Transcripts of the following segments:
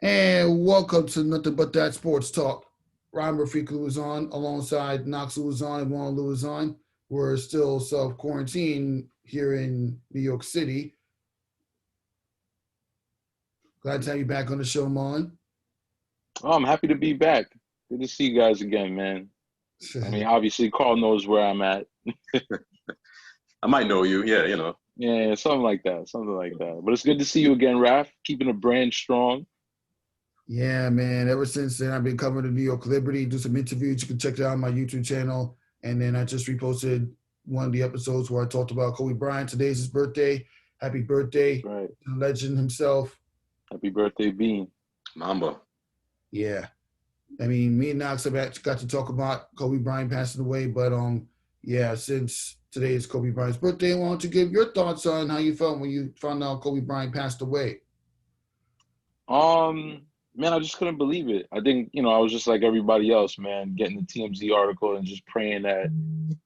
And welcome to Nothing But That Sports Talk. I'm Rafique Louison alongside Knox Louison and Marlon Louison. We're still self quarantined here in New York City. Glad to have you back on the show, Marlon. Oh, I'm happy to be back. Good to see you guys again, man. I mean, obviously, Carl knows where I'm at. I might know you. Yeah, Yeah, something like that, something like that. But it's good to see you again, Raf. Keeping the brand strong. Yeah, man. Ever since then, I've been covering the New York Liberty, do some interviews. You can check it out on my YouTube channel. And then I just reposted one of the episodes where I talked about Kobe Bryant. Today's his birthday. Happy birthday, Right. the legend himself. Happy birthday, Bean. Mamba. Yeah. I mean, me and Knox have actually got to talk about Kobe Bryant passing away, but yeah, since today is Kobe Bryant's birthday, why don't you give your thoughts on how you felt when you found out Kobe Bryant passed away? Man, I just couldn't believe it. I think, I was just like everybody else, man, getting the TMZ article and just praying that,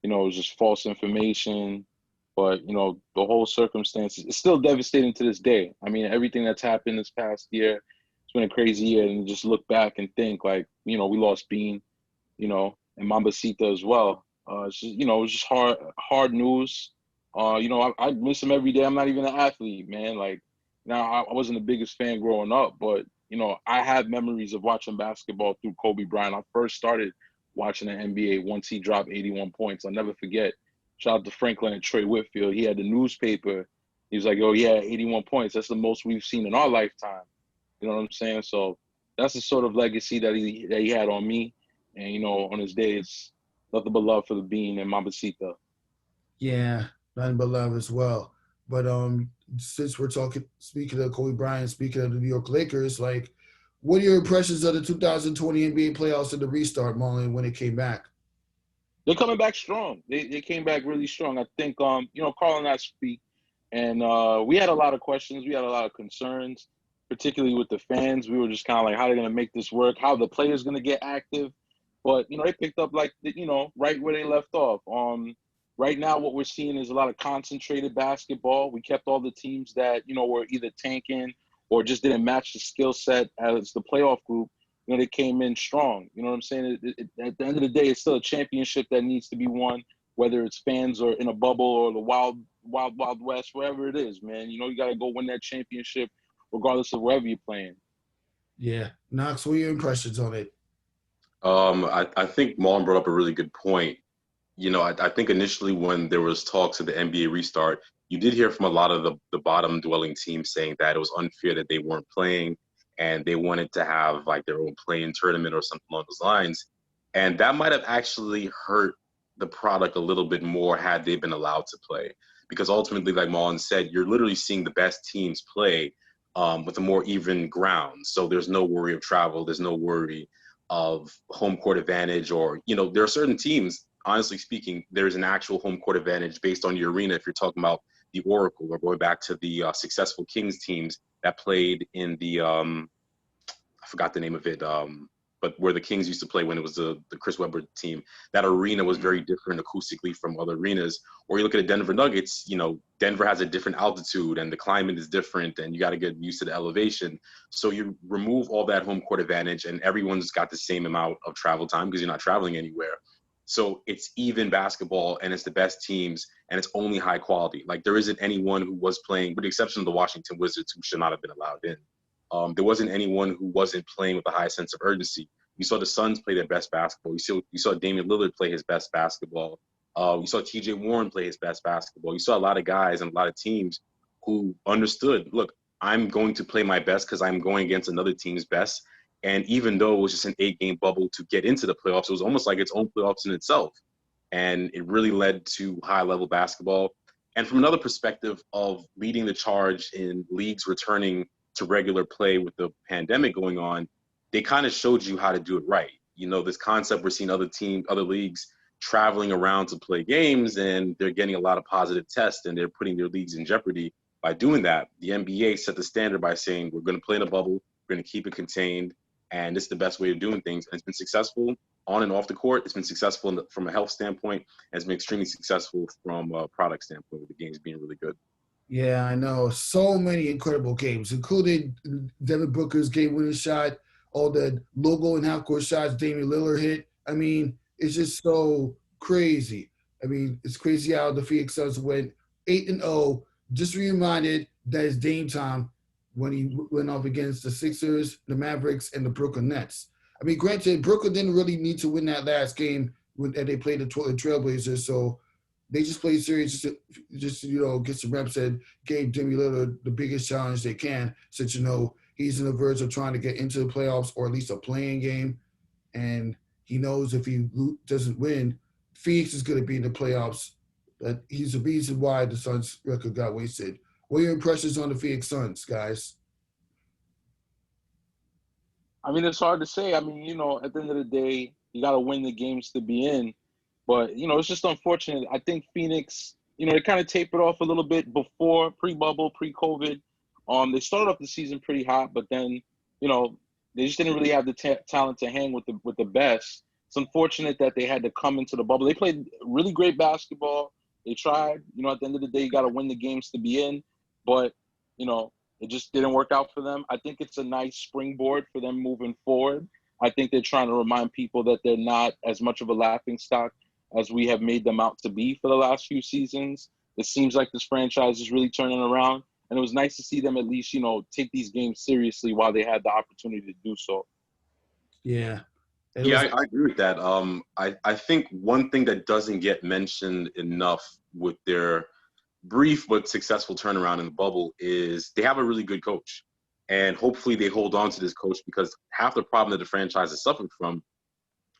it was just false information. But, the whole circumstances, it's still devastating to this day. I mean, everything that's happened this past year, it's been a crazy year. And just look back and think like, we lost Bean, and Mambasita as well. It's just, it was just hard news. I miss him every day. I'm not even an athlete, man. Like, now I wasn't the biggest fan growing up, but I have memories of watching basketball through Kobe Bryant. I first started watching the NBA once he dropped 81 points. I'll never forget. Shout out to Franklin and Trey Whitfield. He had the newspaper. He was like, "Oh yeah, 81 points. That's the most we've seen in our lifetime." You know what I'm saying? So that's the sort of legacy that he had on me. And on his day, it's nothing but love for the Bean and Mambasita. Yeah, nothing but love as well. But since we're speaking of Kobe Bryant, speaking of the New York Lakers, like, what are your impressions of the 2020 NBA playoffs and the restart, Marlon, when it came back? They're coming back strong. They came back really strong. I think Carl and I speak, and we had a lot of questions. We had a lot of concerns, particularly with the fans. We were just kind of like, how are they going to make this work? How the players going to get active? But they picked up like right where they left off. Right now, what we're seeing is a lot of concentrated basketball. We kept all the teams that were either tanking or just didn't match the skill set as the playoff group. They came in strong. You know what I'm saying? At the end of the day, it's still a championship that needs to be won, whether it's fans or in a bubble or the wild, wild, wild west, wherever it is, man. You got to go win that championship regardless of wherever you're playing. Yeah. Knox, what are your impressions on it? I think Marlon brought up a really good point. I think initially when there was talks of the NBA restart, you did hear from a lot of the bottom dwelling teams saying that it was unfair that they weren't playing and they wanted to have like their own playing tournament or something along those lines. And that might have actually hurt the product a little bit more had they been allowed to play. Because ultimately, like Marlon said, you're literally seeing the best teams play with a more even ground. So there's no worry of travel. There's no worry of home court advantage or, there are certain teams, honestly speaking, there's an actual home court advantage based on your arena. If you're talking about the Oracle or going back to the successful Kings teams that played in the, I forgot the name of it, but where the Kings used to play when it was the Chris Webber team, that arena was very different acoustically from other arenas. Or you look at the Denver Nuggets, Denver has a different altitude and the climate is different and you got to get used to the elevation. So you remove all that home court advantage and everyone's got the same amount of travel time because you're not traveling anywhere. So it's even basketball and it's the best teams and it's only high quality. Like there isn't anyone who was playing, with the exception of the Washington Wizards, who should not have been allowed in. There wasn't anyone who wasn't playing with a high sense of urgency. You saw the Suns play their best basketball. You saw Damian Lillard play his best basketball. You saw T.J. Warren play his best basketball. You saw a lot of guys and a lot of teams who understood, look, I'm going to play my best because I'm going against another team's best. And even though it was just an 8-game bubble to get into the playoffs, it was almost like its own playoffs in itself. And it really led to high-level basketball. And from another perspective of leading the charge in leagues returning to regular play with the pandemic going on, they kind of showed you how to do it right. This concept we're seeing other leagues traveling around to play games and they're getting a lot of positive tests and they're putting their leagues in jeopardy by doing that. The NBA set the standard by saying, we're going to play in a bubble, we're going to keep it contained, and it's the best way of doing things. And it's been successful on and off the court. It's been successful from a health standpoint, and it's been extremely successful from a product standpoint with the games being really good. Yeah, I know. So many incredible games, including Devin Booker's game-winning shot, all the logo and half-court shots Damian Lillard hit. I mean, it's just so crazy. I mean, it's crazy how the Phoenix Suns went 8-0. Just reminded that it's Dame time when he went off against the Sixers, the Mavericks, and the Brooklyn Nets. I mean, granted, Brooklyn didn't really need to win that last game when they played the Trailblazers, so they just played serious just get some reps and gave Damian Lillard the biggest challenge they can, since he's on the verge of trying to get into the playoffs or at least a playing game, and he knows if he doesn't win, Phoenix is going to be in the playoffs. But he's the reason why the Suns record got wasted. What are your impressions on the Phoenix Suns, guys? I mean, it's hard to say. I mean, at the end of the day, you got to win the games to be in. But, it's just unfortunate. I think Phoenix, they kind of tapered off a little bit before, pre-bubble, pre-COVID. They started off the season pretty hot, but then, they just didn't really have the talent to hang with the best. It's unfortunate that they had to come into the bubble. They played really great basketball. They tried. At the end of the day, you got to win the games to be in. But, it just didn't work out for them. I think it's a nice springboard for them moving forward. I think they're trying to remind people that they're not as much of a laughingstock as we have made them out to be for the last few seasons. It seems like this franchise is really turning around, and it was nice to see them at least, take these games seriously while they had the opportunity to do so. Yeah. I agree with that. I think one thing that doesn't get mentioned enough with their brief but successful turnaround in the bubble is they have a really good coach. And hopefully they hold on to this coach, because half the problem that the franchise has suffered from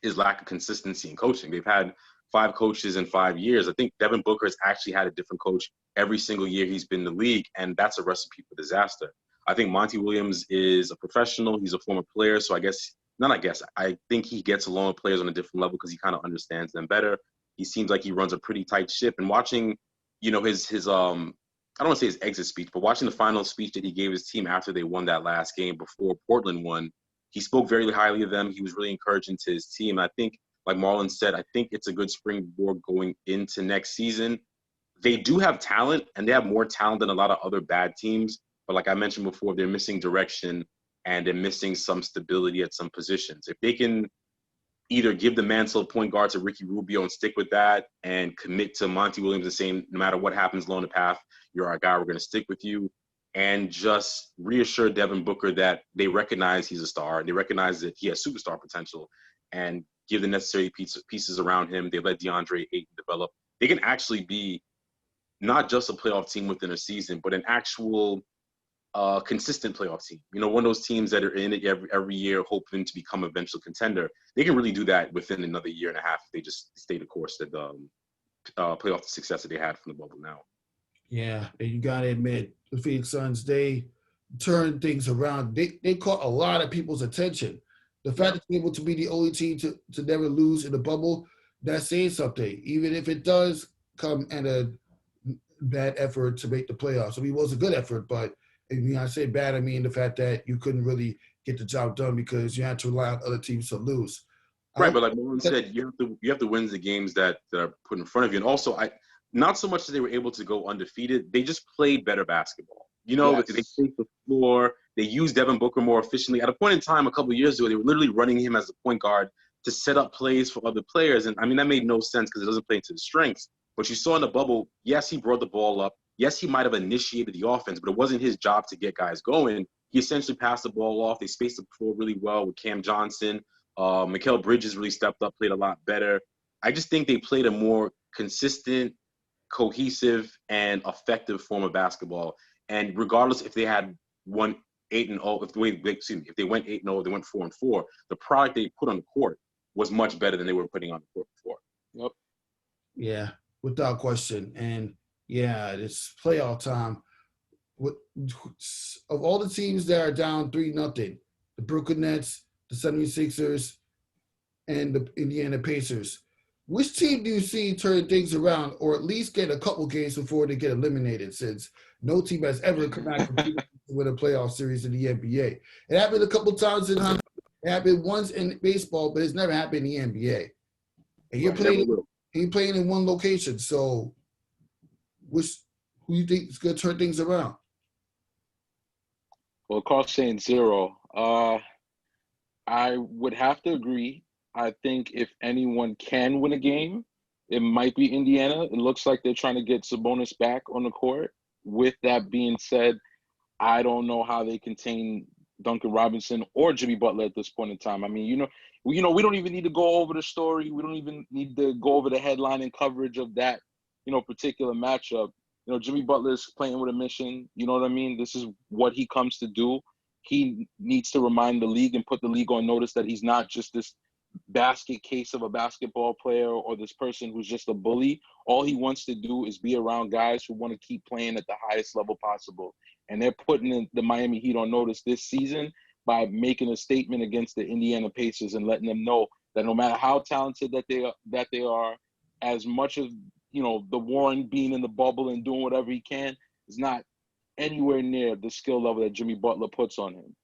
is lack of consistency in coaching. They've had 5 coaches in 5 years. I think Devin Booker has actually had a different coach every single year he's been in the league, and that's a recipe for disaster. I think Monty Williams is a professional. He's a former player, so I think he gets along with players on a different level because he kind of understands them better. He seems like he runs a pretty tight ship. And watching, his I don't want to say his exit speech, but watching the final speech that he gave his team after they won that last game before Portland won, he spoke very highly of them. He was really encouraging to his team. I think, like Marlon said, I think it's a good springboard going into next season. They do have talent, and they have more talent than a lot of other bad teams. But like I mentioned before, they're missing direction, and they're missing some stability at some positions. If they can either give the mantle of point guard to Ricky Rubio and stick with that, and commit to Monty Williams and saying, no matter what happens along the path, you're our guy, we're going to stick with you, and just reassure Devin Booker that they recognize he's a star, and they recognize that he has superstar potential, and give the necessary pieces around him. They let DeAndre Ayton develop. They can actually be not just a playoff team within a season, but an actual consistent playoff team. One of those teams that are in it every year hoping to become an eventual contender. They can really do that within another year and a half if they just stay the course that playoff success that they had from the bubble now. Yeah, and you got to admit, the Phoenix Suns, they turned things around. They caught a lot of people's attention. The fact that they're able to be the only team to never lose in the bubble, that's saying something, even if it does come at a bad effort to make the playoffs. I mean, it was a good effort, but when I say bad, I mean the fact that you couldn't really get the job done because you had to rely on other teams to lose. Right, but like Marlon said, you have to win the games that are put in front of you. And also, not so much that they were able to go undefeated, they just played better basketball. Yes. They played the floor. They used Devin Booker more efficiently. At a point in time, a couple of years ago, they were literally running him as a point guard to set up plays for other players. And I mean, that made no sense because it doesn't play to the strengths. But you saw in the bubble, yes, he brought the ball up. Yes, he might have initiated the offense, but it wasn't his job to get guys going. He essentially passed the ball off. They spaced the floor really well with Cam Johnson. Mikal Bridges really stepped up, played a lot better. I just think they played a more consistent, cohesive, and effective form of basketball. And regardless if they had won 8-0, if they went 8-0, they went 4-4, the product they put on the court was much better than they were putting on the court before. Yep. Yeah, without question. And yeah, it's playoff time. Of all the teams that are down 3-0, the Brooklyn Nets, the 76ers, and the Indiana Pacers, which team do you see turn things around or at least get a couple games before they get eliminated, since no team has ever come back to win a playoff series in the NBA? It happened a couple times in hockey. It happened once in baseball, but it's never happened in the NBA. And you're playing in one location, so who you think is going to turn things around? Well, Carl's saying zero. I would have to agree. I think if anyone can win a game, it might be Indiana. It looks like they're trying to get Sabonis back on the court. With that being said, I don't know how they contain Duncan Robinson or Jimmy Butler at this point in time. I mean, we don't even need to go over the story. We don't even need to go over the headline and coverage of that, particular matchup. Jimmy Butler is playing with a mission. You know what I mean? This is what he comes to do. He needs to remind the league and put the league on notice that he's not just this basket case of a basketball player or this person who's just a bully. All he wants to do is be around guys who want to keep playing at the highest level possible. And they're putting the Miami Heat on notice this season by making a statement against the Indiana Pacers and letting them know that no matter how talented that they are, as much as the Warren being in the bubble and doing whatever he can is not anywhere near the skill level that Jimmy Butler puts on him.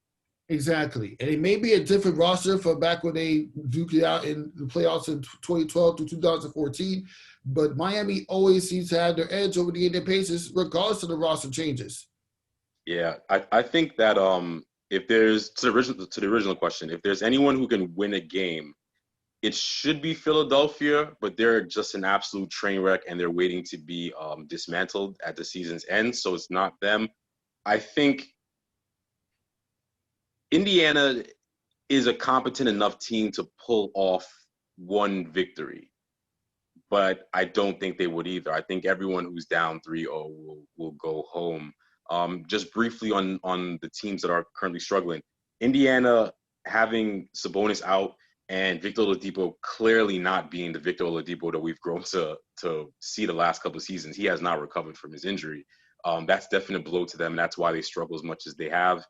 Exactly. And it may be a different roster from back when they duked it out in the playoffs in 2012 to 2014, but Miami always seems to have their edge over the Indiana Pacers regardless of the roster changes. Yeah, I think that if there's to the original question, if there's anyone who can win a game, it should be Philadelphia, but they're just an absolute train wreck and they're waiting to be dismantled at the season's end, so it's not them. I think Indiana is a competent enough team to pull off one victory, but I don't think they would either. I think everyone who's down 3-0 will go home. Just briefly on the teams that are currently struggling, Indiana having Sabonis out and Victor Oladipo clearly not being the Victor Oladipo that we've grown to see the last couple of seasons. He has not recovered from his injury. That's definitely a blow to them, and that's why they struggle as much as they have.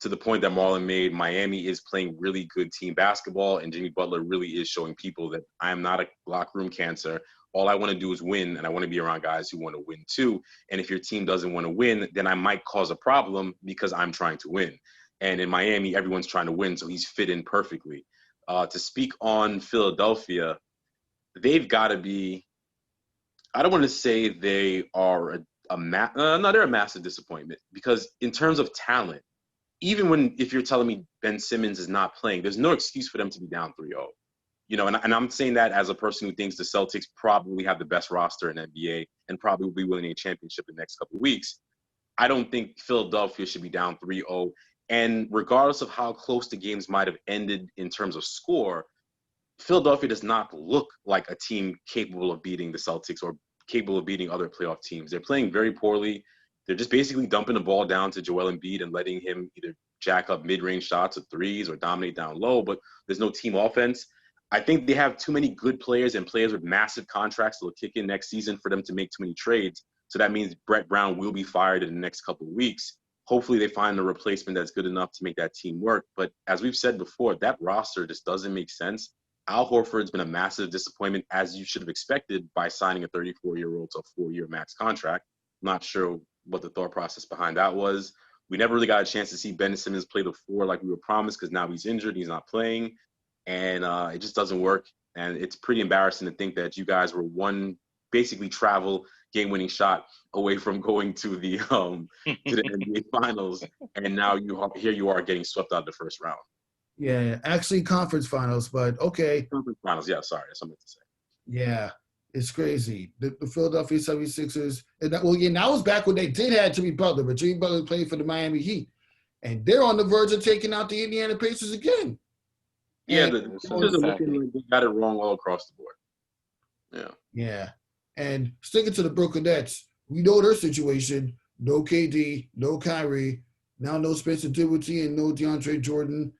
To the point that Marlon made, Miami is playing really good team basketball, and Jimmy Butler really is showing people that I am not a locker room cancer. All I want to do is win, and I want to be around guys who want to win too. And if your team doesn't want to win, then I might cause a problem because I'm trying to win. And in Miami, everyone's trying to win, so he's fit in perfectly. To speak on Philadelphia, they've got to be – I don't want to say they are they're a massive disappointment because in terms of talent, even if you're telling me Ben Simmons is not playing, there's no excuse for them to be down 3-0. And I'm saying that as a person who thinks the Celtics probably have the best roster in NBA and probably will be winning a championship in the next couple of weeks. I don't think Philadelphia should be down 3-0. And regardless of how close the games might have ended in terms of score, Philadelphia does not look like a team capable of beating the Celtics or capable of beating other playoff teams. They're playing very poorly. They're just basically dumping the ball down to Joel Embiid and letting him either jack up mid-range shots or threes or dominate down low, but there's no team offense. I think they have too many good players and players with massive contracts that will kick in next season for them to make too many trades. So that means Brett Brown will be fired in the next couple of weeks. Hopefully they find a replacement that's good enough to make that team work. But as we've said before, that roster just doesn't make sense. Al Horford's been a massive disappointment, as you should have expected, by signing a 34-year-old to a 4-year max contract. Not sure what the thought process behind that was. We never really got a chance to see Ben Simmons play the 4 like we were promised because now he's injured, he's not playing, and it just doesn't work. And it's pretty embarrassing to think that you guys were one basically travel game-winning shot away from going to the NBA Finals, and now you are getting swept out of the first round. Yeah, actually conference finals, but okay. Conference finals, yeah, sorry, that's what I meant to say. Yeah. It's crazy. The Philadelphia 76ers, and that was back when they did have Jimmy Butler, but Jimmy Butler played for the Miami Heat. And they're on the verge of taking out the Indiana Pacers again. Yeah, the Sixers are looking like they got it wrong all across the board. Yeah. Yeah. And sticking to the Brooklyn Nets, we know their situation. No KD, no Kyrie, now no Spencer Dinwiddie and no DeAndre Jordan.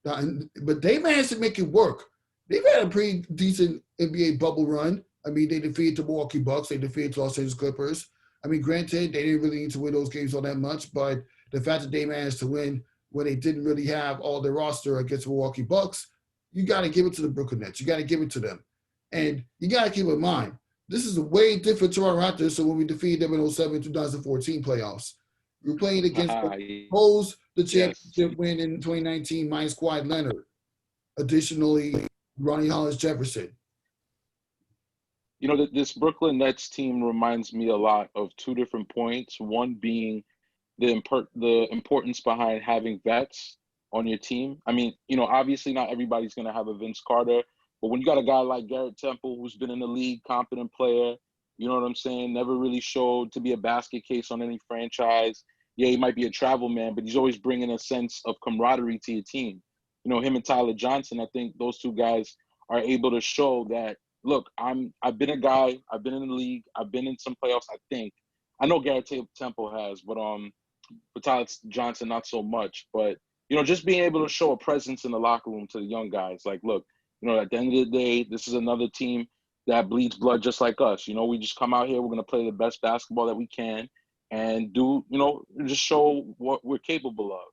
But they managed to make it work. They've had a pretty decent NBA bubble run. I mean, they defeated the Milwaukee Bucks. They defeated the Los Angeles Clippers. I mean, granted, they didn't really need to win those games all that much, but the fact that they managed to win when they didn't really have all their roster against the Milwaukee Bucks, you got to give it to the Brooklyn Nets. You got to give it to them. And you got to keep in mind, this is a way different Toronto Raptors. So when we defeated them in 2007-2014 playoffs, we were playing against the championship win in 2019 minus Kawhi Leonard. Additionally, Ronnie Hollis Jefferson. This Brooklyn Nets team reminds me a lot of two different points. One being the importance behind having vets on your team. I mean, obviously not everybody's going to have a Vince Carter, but when you got a guy like Garrett Temple, who's been in the league, competent player, you know what I'm saying? Never really showed to be a basket case on any franchise. Yeah, he might be a travel man, but he's always bringing a sense of camaraderie to your team. Him and Tyler Johnson, I think those two guys are able to show that, look, I've been a guy, I've been in the league, I've been in some playoffs, I think. I know Garrett Temple has, but Tyler Johnson not so much. But just being able to show a presence in the locker room to the young guys, like, look, at the end of the day, this is another team that bleeds blood just like us. We just come out here, we're gonna play the best basketball that we can, and just show what we're capable of.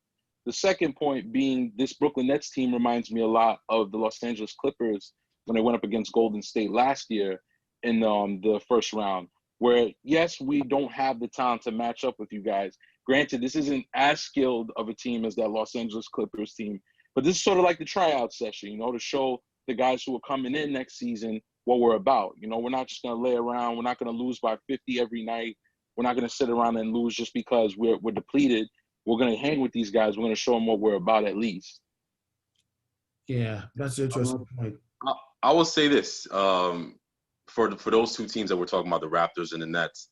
The second point being, this Brooklyn Nets team reminds me a lot of the Los Angeles Clippers when they went up against Golden State last year in the first round, where, yes, we don't have the talent to match up with you guys. Granted, this isn't as skilled of a team as that Los Angeles Clippers team, but this is sort of like the tryout session, to show the guys who are coming in next season what we're about. We're not just going to lay around. We're not going to lose by 50 every night. We're not going to sit around and lose just because we're depleted. We're going to hang with these guys. We're going to show them what we're about at least. Yeah, that's an interesting point. I will say this, for those two teams that we're talking about, the Raptors and the Nets,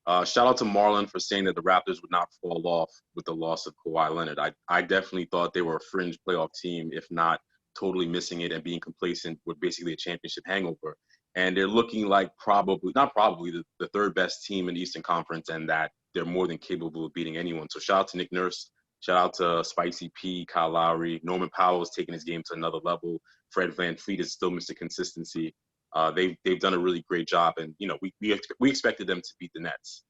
shout out to Marlon for saying that the Raptors would not fall off with the loss of Kawhi Leonard. I definitely thought they were a fringe playoff team, if not totally missing it and being complacent with basically a championship hangover. And they're looking like the third best team in the Eastern Conference, and that they're more than capable of beating anyone. So shout out to Nick Nurse. Shout out to Spicy P, Kyle Lowry. Norman Powell is taking his game to another level. Fred VanVleet is still Mr. Consistency. They've done a really great job, and we expected them to beat the Nets.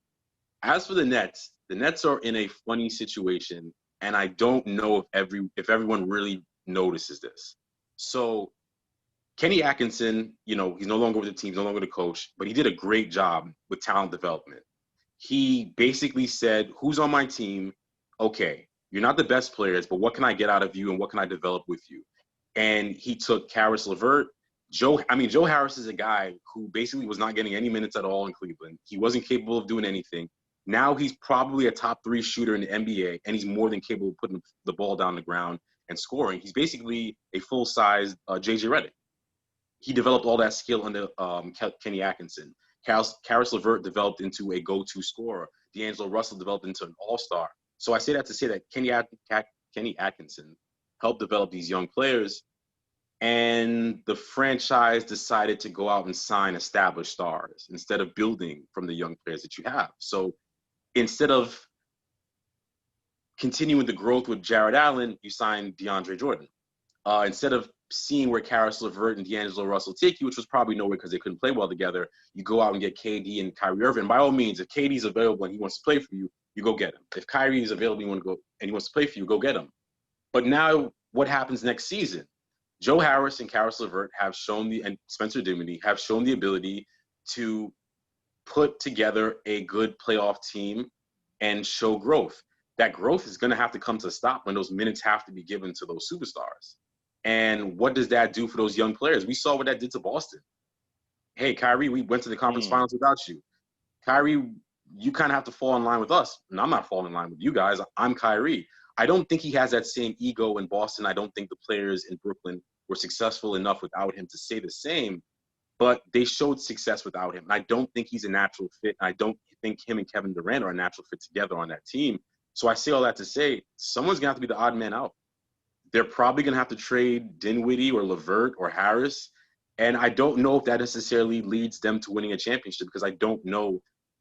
As for the Nets are in a funny situation, and I don't know if everyone really notices this. So Kenny Atkinson, he's no longer with the team, he's no longer the coach, but he did a great job with talent development. He basically said, "Who's on my team? Okay, you're not the best players, but what can I get out of you, and what can I develop with you?" And he took Karis LeVert. Joe Harris is a guy who basically was not getting any minutes at all in Cleveland. He wasn't capable of doing anything. Now he's probably a top 3 shooter in the NBA, and he's more than capable of putting the ball down the ground and scoring. He's basically a full-size J.J. Redick. He developed all that skill under Kenny Atkinson. Karis LeVert developed into a go-to scorer. D'Angelo Russell developed into an all-star. So I say that to say that Kenny Atkinson helped develop these young players, and the franchise decided to go out and sign established stars instead of building from the young players that you have. So instead of continuing the growth with Jared Allen, you signed DeAndre Jordan. Instead of seeing where Karis LeVert and D'Angelo Russell take you, which was probably nowhere because they couldn't play well together, you go out and get KD and Kyrie Irving. By all means, if KD's available and he wants to play for you, you go get him. If Kyrie is available and he wants to play for you, go get him. But now what happens next season? Joe Harris and Karis LeVert and Spencer Dinwiddie have shown the ability to put together a good playoff team and show growth. That growth is going to have to come to a stop when those minutes have to be given to those superstars. And what does that do for those young players? We saw what that did to Boston. Hey, Kyrie, we went to the conference finals without you. Kyrie, you kind of have to fall in line with us. And I'm not falling in line with you guys. I'm Kyrie. I don't think he has that same ego in Boston. I don't think the players in Brooklyn were successful enough without him to say the same, but they showed success without him. I don't think he's a natural fit. I don't think him and Kevin Durant are a natural fit together on that team. So I say all that to say, someone's going to have to be the odd man out. They're probably going to have to trade Dinwiddie or LeVert or Harris. And I don't know if that necessarily leads them to winning a championship, because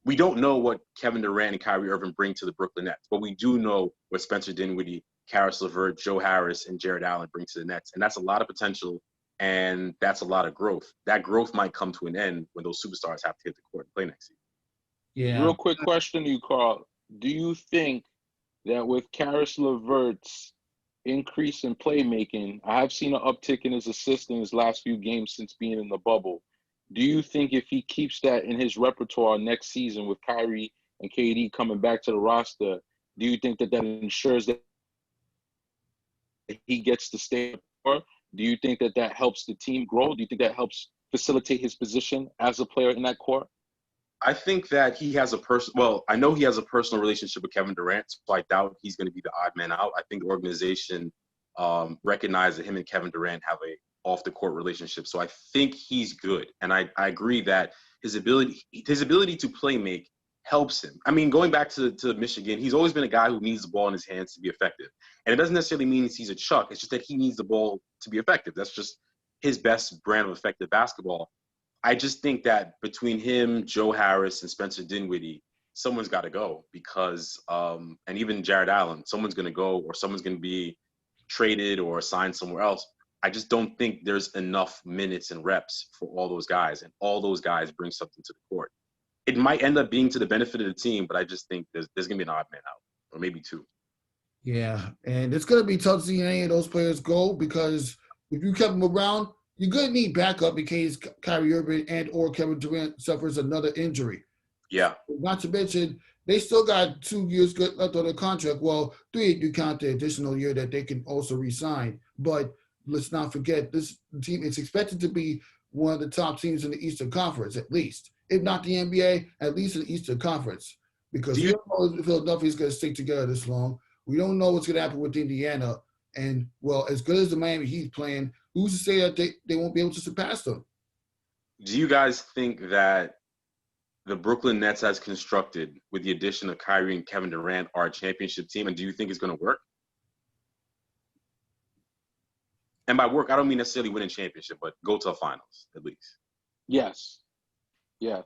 we don't know what Kevin Durant and Kyrie Irving bring to the Brooklyn Nets, but we do know what Spencer Dinwiddie, Karis LeVert, Joe Harris, and Jared Allen bring to the Nets. And that's a lot of potential, and that's a lot of growth. That growth might come to an end when those superstars have to hit the court and play next season. Yeah. Real quick question to you, Carl. Do you think that with Karis LeVert's increase in playmaking, I have seen an uptick in his assists in his last few games since being in the bubble. Do you think if he keeps that in his repertoire next season with Kyrie and KD coming back to the roster, do you think that ensures that he gets to stay? Or do you think that helps the team grow? Do you think that helps facilitate his position as a player in that court? I think that he has I know he has a personal relationship with Kevin Durant, so I doubt he's going to be the odd man out. I think the organization recognized that him and Kevin Durant have a off the court relationship, so I think he's good. And I agree that his ability to play make helps him. I mean, going back to Michigan, he's always been a guy who needs the ball in his hands to be effective. And it doesn't necessarily mean he's a Chuck. It's just that he needs the ball to be effective. That's just his best brand of effective basketball. I just think that between him, Joe Harris, and Spencer Dinwiddie, someone's got to go because, and even Jared Allen, someone's going to go or someone's going to be traded or assigned somewhere else. I just don't think there's enough minutes and reps for all those guys, and all those guys bring something to the court. It might end up being to the benefit of the team, but I just think there's going to be an odd man out, or maybe two. Yeah, and it's going to be tough to see any of those players go because if you kept them around, you're going to need backup in case Kyrie Irving and or Kevin Durant suffers another injury. Yeah. Not to mention, they still got 2 years left on their contract. Well, 3 if you count the additional year that they can also re-sign. But let's not forget, this team is expected to be one of the top teams in the Eastern Conference, at least. If not the NBA, at least in the Eastern Conference. Because we don't know if Philadelphia's going to stick together this long. We don't know what's going to happen with Indiana. And, well, as good as the Miami Heat playing, who's to say that they won't be able to surpass them? Do you guys think that the Brooklyn Nets as constructed with the addition of Kyrie and Kevin Durant are a championship team? And do you think it's going to work? And by work, I don't mean necessarily win a championship, but go to the finals at least. Yes. Yeah,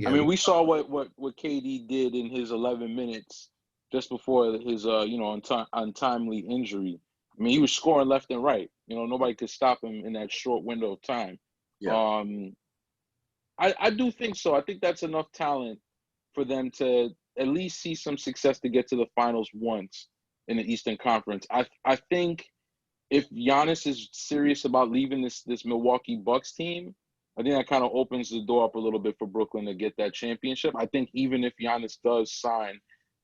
I mean, we saw what KD did in his 11 minutes just before his untimely injury. I mean, he was scoring left and right. Nobody could stop him in that short window of time. Yeah. I do think so. I think that's enough talent for them to at least see some success to get to the finals once in the Eastern Conference. I think if Giannis is serious about leaving this Milwaukee Bucks team, I think that kind of opens the door up a little bit for Brooklyn to get that championship. I think even if Giannis does sign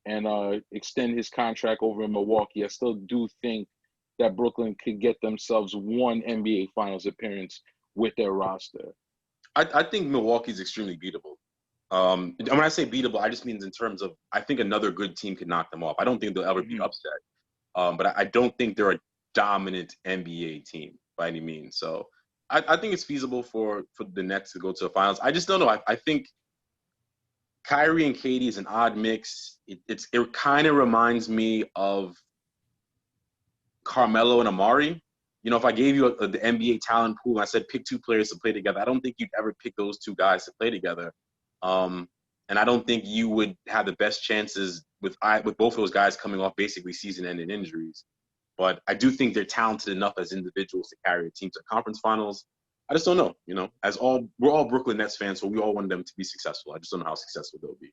and extend his contract over in Milwaukee, I still do think that Brooklyn could get themselves one NBA Finals appearance with their roster. I think Milwaukee's extremely beatable. And when I say beatable, I just mean in terms of I think another good team can knock them off. I don't think they'll ever be upset. But I don't think they're a dominant NBA team by any means. So I think it's feasible for the Nets to go to the finals. I just don't know. I think Kyrie and KD is an odd mix. It kind of reminds me of Carmelo and Amari. If I gave you the NBA talent pool and I said pick 2 players to play together, I don't think you'd ever pick those 2 guys to play together. And I don't think you would have the best chances with both of those guys coming off basically season-ending injuries. But I do think they're talented enough as individuals to carry a team to conference finals. I just don't know. We're all Brooklyn Nets fans, so we all want them to be successful. I just don't know how successful they'll be.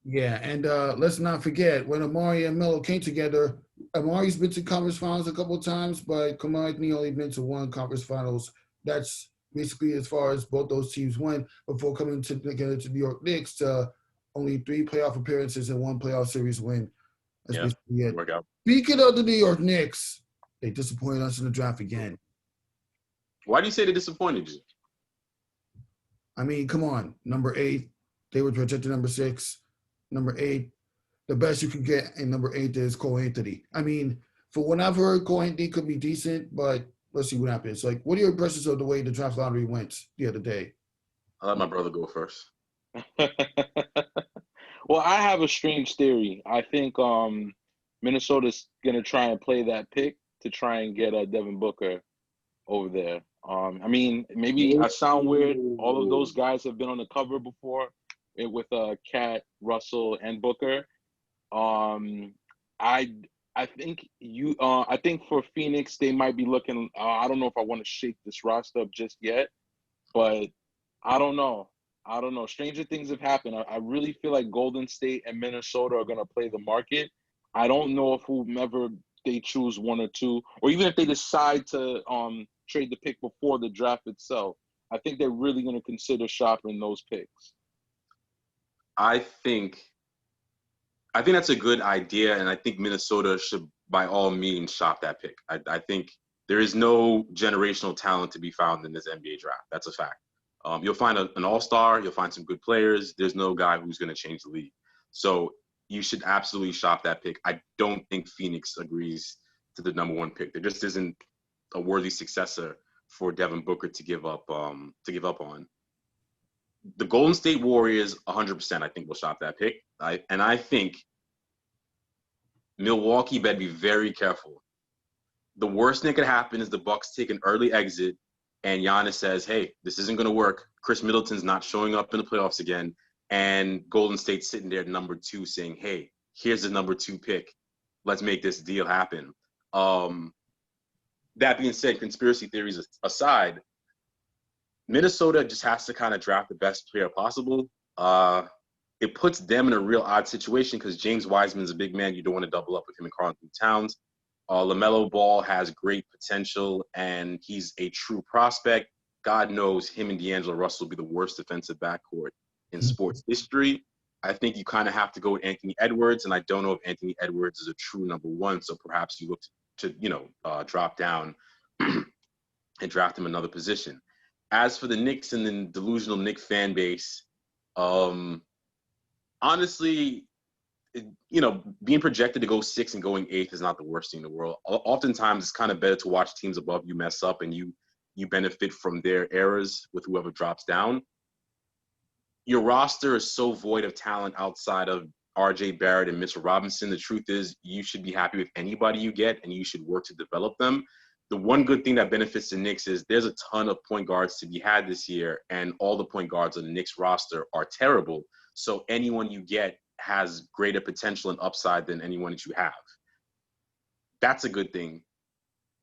Yeah, and let's not forget, when Amari and Melo came together, Amari's been to conference finals a couple of times, but Kamal Anthony only been to 1 conference finals. That's basically as far as both those teams went before coming together to New York Knicks to only 3 playoff appearances and 1 playoff series win. That's basically it. Speaking of the New York Knicks, they disappointed us in the draft again. Why do you say they disappointed you? I mean, come on. Number 8, they were projected number 6. Number 8, the best you can get in number 8 is Cole Anthony. I mean, for what I've heard, Cole Anthony could be decent, but let's see what happens. Like, what are your impressions of the way the draft lottery went the other day? I'll let my brother go first. Well, I have a strange theory. I think Minnesota's going to try and play that pick to try and get Devin Booker over there. I mean, maybe I sound weird. All of those guys have been on the cover before with Cat, Russell, and Booker. I think I think for Phoenix they might be looking. I don't know if I want to shake this roster up just yet, but I don't know. Stranger things have happened. I really feel like Golden State and Minnesota are going to play the market. I don't know if whomever they choose 1 or 2, or even if they decide to trade the pick before the draft itself, I think they're really going to consider shopping those picks. I think that's a good idea, and I think Minnesota should, by all means, shop that pick. I think there is no generational talent to be found in this NBA draft. That's a fact. You'll find an all-star. You'll find some good players. There's no guy who's going to change the league. So you should absolutely shop that pick. I don't think Phoenix agrees to the number 1 pick. There just isn't a worthy successor for Devin Booker to give up on. The Golden State Warriors, 100%, I think will shop that pick. I think Milwaukee better be very careful. The worst that could happen is the Bucks take an early exit and Giannis says, hey, this isn't going to work. Chris Middleton's not showing up in the playoffs again. And Golden State's sitting there at number 2 saying, hey, here's the number 2 pick. Let's make this deal happen. That being said, conspiracy theories aside, Minnesota just has to kind of draft the best player possible. It puts them in a real odd situation because James Wiseman's a big man. You don't want to double up with him and Karl Anthony Towns. LaMelo Ball has great potential, and he's a true prospect. God knows him and D'Angelo Russell will be the worst defensive backcourt in sports history. I think you kind of have to go with Anthony Edwards, and I don't know if Anthony Edwards is a true number 1, so perhaps you look to drop down and draft him another position. As for the Knicks and the delusional Knicks fan base, honestly, being projected to go 6th and going 8th is not the worst thing in the world. Oftentimes, it's kind of better to watch teams above you mess up and you benefit from their errors with whoever drops down. Your roster is so void of talent outside of R.J. Barrett and Mitchell Robinson. The truth is you should be happy with anybody you get, and you should work to develop them. The one good thing that benefits the Knicks is there's a ton of point guards to be had this year, and all the point guards on the Knicks roster are terrible. So anyone you get has greater potential and upside than anyone that you have. That's a good thing.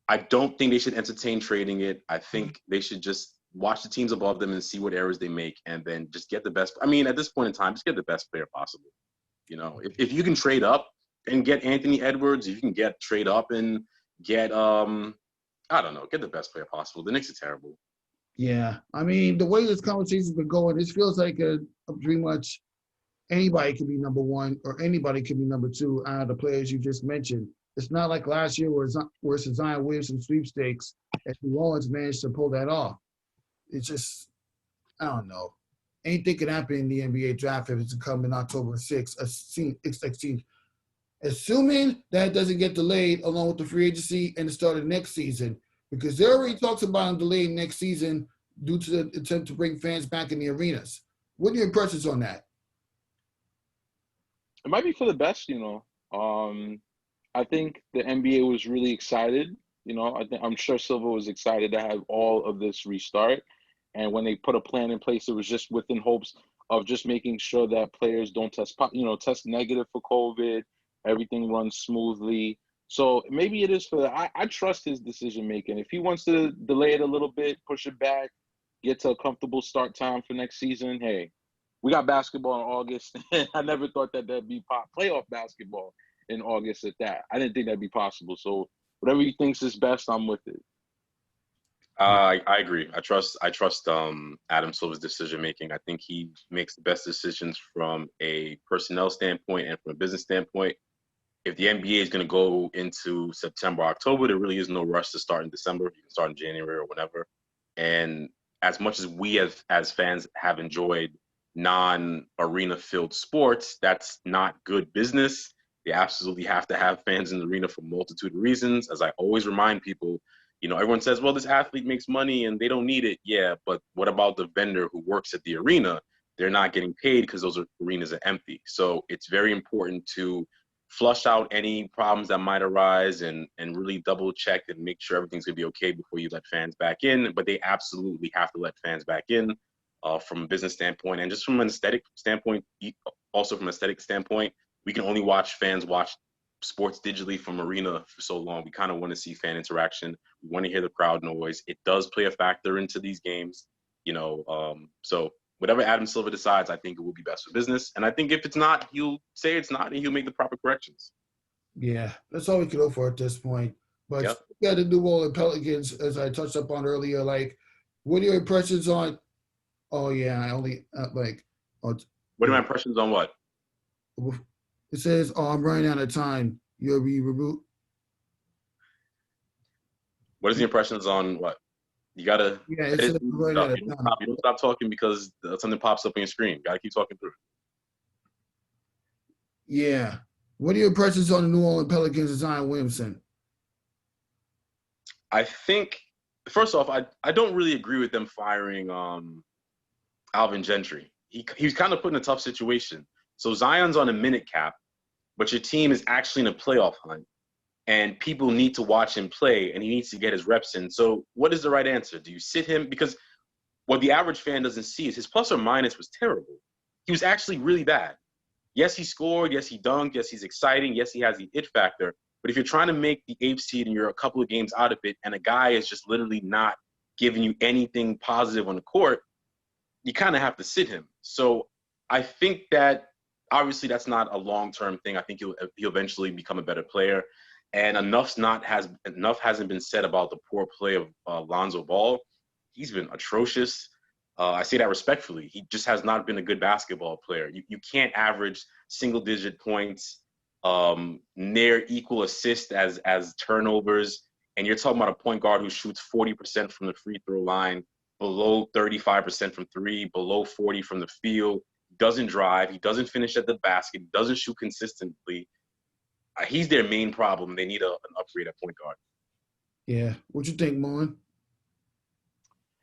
I don't think they should entertain trading it. I think they should just watch the teams above them and see what errors they make, and then just get the best. I mean, at this point in time, just get the best player possible. If you can trade up and get Anthony Edwards, if you can trade up and get, I don't know, get the best player possible. The Knicks are terrible. Yeah. I mean, the way this conversation's been going, this feels like a pretty much anybody could be number 1 or anybody could be number 2 out of the players you just mentioned. It's not like last year where it's a Zion Williamson sweepstakes and New Orleans managed to pull that off. It's just, I don't know. Anything can happen in the NBA draft if it's coming October 6th. Assuming that doesn't get delayed along with the free agency and the start of next season, because there already talks about delaying next season due to the attempt to bring fans back in the arenas. What are your impressions on that? It might be for the best, I think the NBA was really excited. I'm sure Silver was excited to have all of this restart. And when they put a plan in place, it was just within hopes of just making sure that players don't test negative for COVID. Everything runs smoothly. So maybe it is for that. I trust his decision making. If he wants to delay it a little bit, push it back, get to a comfortable start time for next season, hey, we got basketball in August. I never thought that that'd be playoff basketball in August at that. I didn't think that'd be possible. So whatever he thinks is best, I'm with it. I agree. I trust Adam Silver's decision making. I think he makes the best decisions from a personnel standpoint and from a business standpoint. If the NBA is going to go into September, October, there really is no rush to start in December. You can start in January or whenever. And as much as we as fans have enjoyed non-arena filled sports, that's not good business. They absolutely have to have fans in the arena for a multitude of reasons. As I always remind people, everyone says, well, this athlete makes money and they don't need it. Yeah, but what about the vendor who works at the arena? They're not getting paid because those arenas are empty. So it's very important to flush out any problems that might arise and really double check and make sure everything's going to be okay before you let fans back in. But they absolutely have to let fans back in from a business standpoint and just from an aesthetic standpoint. Also from an aesthetic standpoint, we can only fans watch sports digitally from arena for so long. We kind of want to see fan interaction. We want to hear the crowd noise. It does play a factor into these games, so whatever Adam Silver decides, I think it will be best for business. And I think if it's not, he'll say it's not and he'll make the proper corrections. Yeah, that's all we can hope for at this point. But Yep. Yeah, the New Orleans Pelicans, as I touched up on earlier, what are your impressions on? Oh yeah, I only What are my impressions on what? It says, I'm running out of time. You'll be reboot. What is the impressions on what? You gotta. Yeah, It's instead of running out of time. you don't stop talking because something pops up on your screen. You gotta keep talking through. Yeah. What are your impressions on the New Orleans Pelicans and Zion Williamson? I think first off, I don't really agree with them firing Alvin Gentry. He's kind of put in a tough situation. So Zion's on a minute cap, but your team is actually in a playoff hunt, and people need to watch him play, and he needs to get his reps in. So what is the right answer? Do you sit him? Because what the average fan doesn't see is his plus or minus was terrible. He was actually really bad. Yes, he scored. Yes, he dunked. Yes, he's exciting. Yes, he has the it factor. But if you're trying to make the eighth seed and you're a couple of games out of it, and a guy is just literally not giving you anything positive on the court, you kind of have to sit him. So I think that obviously that's not a long-term thing. I think he'll eventually become a better player. And enough hasn't been said about the poor play of Lonzo Ball. He's been atrocious. I say that respectfully. He just has not been a good basketball player. You can't average single-digit points, near equal assists as turnovers, and you're talking about a point guard who shoots 40% from the free throw line, below 35% from three, below 40 from the field, doesn't drive, he doesn't finish at the basket, doesn't shoot consistently. He's their main problem. They need an upgrade at point guard. Yeah. What you think, Mon?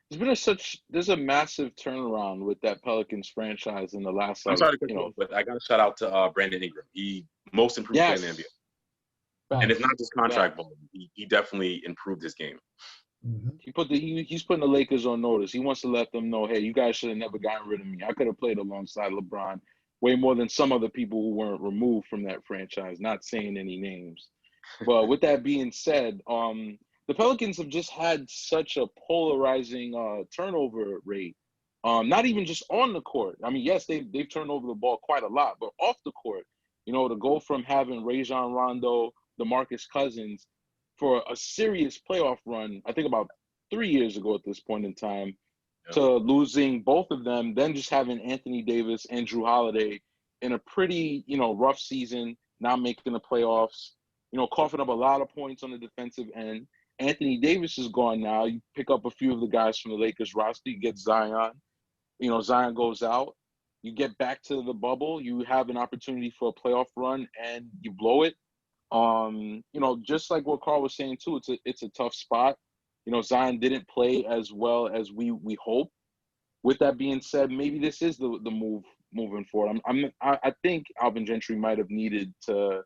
There's a massive turnaround with that Pelicans franchise in the last, I'm like, sorry to cut you off, but I got to shout out to Brandon Ingram. He most improved player in the NBA. And it's not just contract ball. He definitely improved his game. Mm-hmm. He's putting the Lakers on notice. He wants to let them know, hey, you guys should have never gotten rid of me. I could have played alongside LeBron way more than some other people who weren't removed from that franchise. Not saying any names, but with that being said, the Pelicans have just had such a polarizing turnover rate. Not even just on the court. I mean, yes, they've turned over the ball quite a lot, but off the court, to go from having Rajon Rondo, DeMarcus Cousins for a serious playoff run, I think about 3 years ago at this point in time, to losing both of them, then just having Anthony Davis and Drew Holiday in a pretty, rough season, not making the playoffs, coughing up a lot of points on the defensive end. Anthony Davis is gone now. You pick up a few of the guys from the Lakers roster, you get Zion. Zion goes out. You get back to the bubble. You have an opportunity for a playoff run, and you blow it. Just like what Carl was saying too, it's a tough spot. Zion didn't play as well as we hope. With that being said, maybe this is the move moving forward. I think Alvin Gentry might have needed to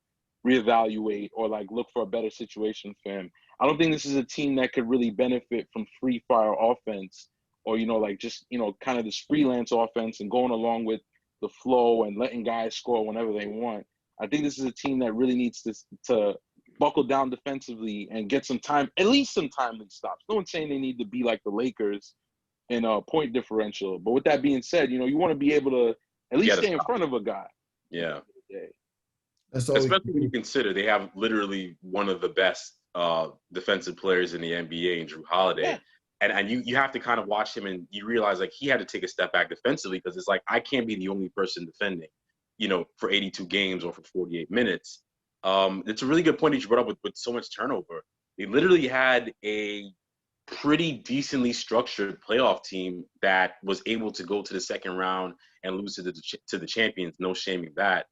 reevaluate or look for a better situation for him. I don't think this is a team that could really benefit from free fire offense or just kind of this freelance offense and going along with the flow and letting guys score whenever they want. I think this is a team that really needs to buckle down defensively and get some time, at least some timely stops. No one's saying they need to be like the Lakers in a point differential. But with that being said, you want to be able to at least stay in front of a guy. Yeah. That's all. Especially when you consider they have literally one of the best defensive players in the NBA in Drew Holiday. Yeah. And you have to kind of watch him and you realize he had to take a step back defensively because it's I can't be the only person defending, for 82 games or for 48 minutes. It's a really good point that you brought up with so much turnover. They literally had a pretty decently structured playoff team that was able to go to the second round and lose to the champions. No shaming that.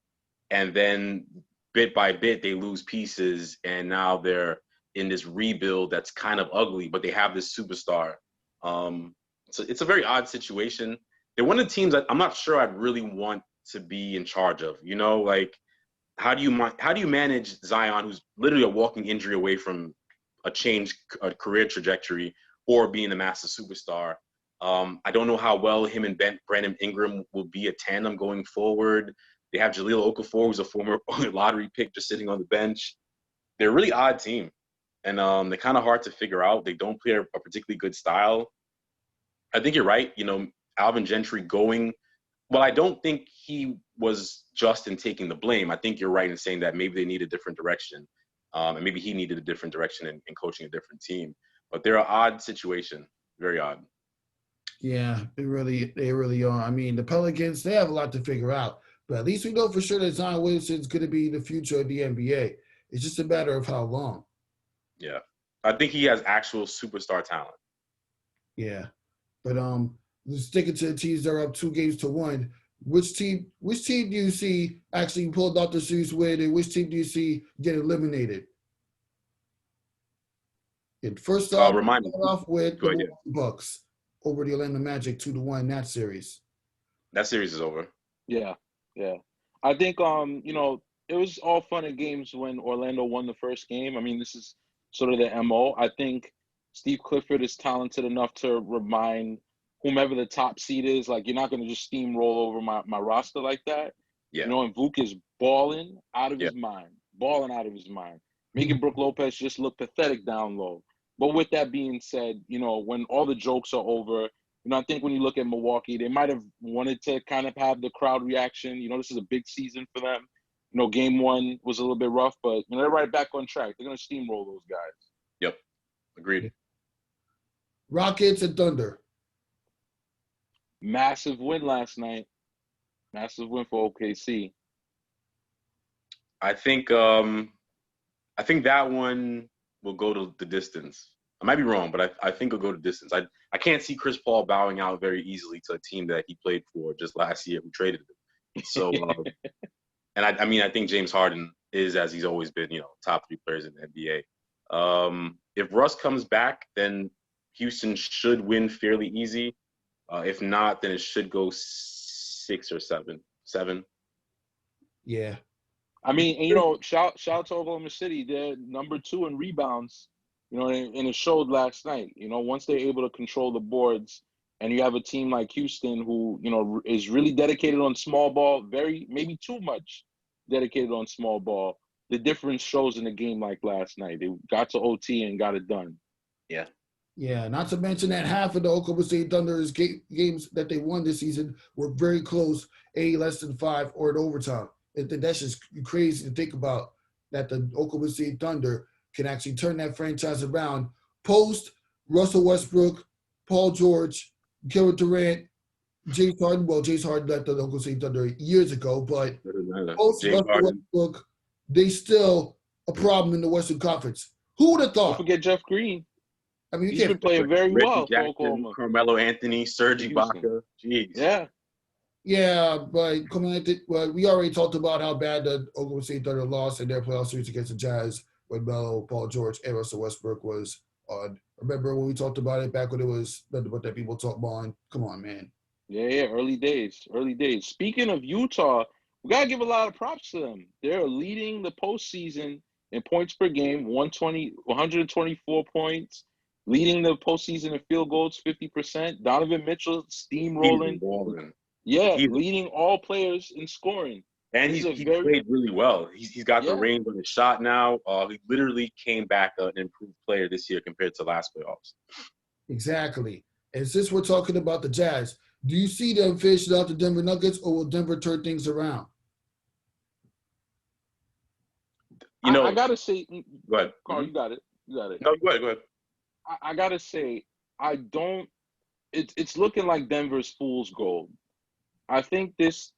And then bit by bit, they lose pieces, and now they're in this rebuild that's kind of ugly, but they have this superstar. So it's a very odd situation. They're one of the teams that I'm not sure I'd really want to be in charge of. How do you manage Zion, who's literally a walking injury away from a career trajectory or being a massive superstar? I don't know how well him and Brandon Ingram will be a tandem going forward. They have Jahlil Okafor, who's a former lottery pick, just sitting on the bench. They're a really odd team, and they're kind of hard to figure out. They don't play a particularly good style. I think you're right. Alvin Gentry going – well, I don't think he was just in taking the blame. I think you're right in saying that maybe they need a different direction, and maybe he needed a different direction in coaching a different team. But they're an odd situation, very odd. Yeah, they really are. I mean, the Pelicans, they have a lot to figure out. But at least we know for sure that Zion Williamson is going to be the future of the NBA. It's just a matter of how long. Yeah. I think he has actual superstar talent. Yeah. But sticking to the teams that are up 2-1, which team do you see actually pulled out the series win, and which team do you see get eliminated? And first off, Remind me. start off with Go the ahead. Milwaukee Bucks over the Orlando Magic 2-1 that series. That series is over. Yeah, yeah. I think it was all fun and games when Orlando won the first game. I mean, this is sort of the MO. I think Steve Clifford is talented enough to remind whomever the top seed is, like, you're not going to just steamroll over my roster like that. Yeah. And Vuk is balling out of Yeah. his mind, making Brook Lopez just look pathetic down low. But with that being said, when all the jokes are over, I think when you look at Milwaukee, they might have wanted to kind of have the crowd reaction. This is a big season for them. Game one was a little bit rough, but they're right back on track. They're going to steamroll those guys. Yep. Agreed. Rockets and Thunder. Massive win last night. Massive win for OKC. I think that one will go to the distance. I might be wrong, but I think it'll go to distance. I can't see Chris Paul bowing out very easily to a team that he played for just last year who traded him. So, and I think James Harden is, as he's always been, top 3 players in the NBA. If Russ comes back, then Houston should win fairly easy. If not, then it should go 6 or 7. 7. Yeah. I mean, and shout out to Oklahoma City. They're number 2 in rebounds. And it showed last night. Once they're able to control the boards, and you have a team like Houston who, is really dedicated on small ball, maybe too much dedicated on small ball. The difference shows in a game like last night. They got to OT and got it done. Yeah. Yeah, not to mention that half of the Oklahoma State Thunder's games that they won this season were very close, less than 5 or in overtime. That's just crazy to think about, that the Oklahoma State Thunder can actually turn that franchise around post Russell Westbrook, Paul George, Kevin Durant, James Harden. Well, James Harden left the Oklahoma State Thunder years ago, but post Russell Westbrook, they still a problem in the Western Conference. Who would have thought? Don't forget Jeff Green. I mean, he's been playing very well for Oklahoma. Carmelo Anthony, Serge Ibaka. Jeez. Yeah. Yeah, but we already talked about how bad the Oklahoma State Thunder lost in their playoff series against the Jazz when Melo, Paul George, and Russell Westbrook was on. Remember when we talked about it back when it was nothing but that people talk about? Come on, man. Yeah, early days. Speaking of Utah, we got to give a lot of props to them. They're leading the postseason in points per game, 124 points. Leading the postseason in field goals, 50%. Donovan Mitchell steamrolling. Leading all players in scoring. And he played really well. He's got the range on his shot now. He literally came back an improved player this year compared to last playoffs. Exactly. And since we're talking about the Jazz, do you see them finishing out the Denver Nuggets, or will Denver turn things around? I gotta say, go ahead. Carl, you got it. No, go ahead. I gotta say, it's looking like Denver's fool's gold. I think this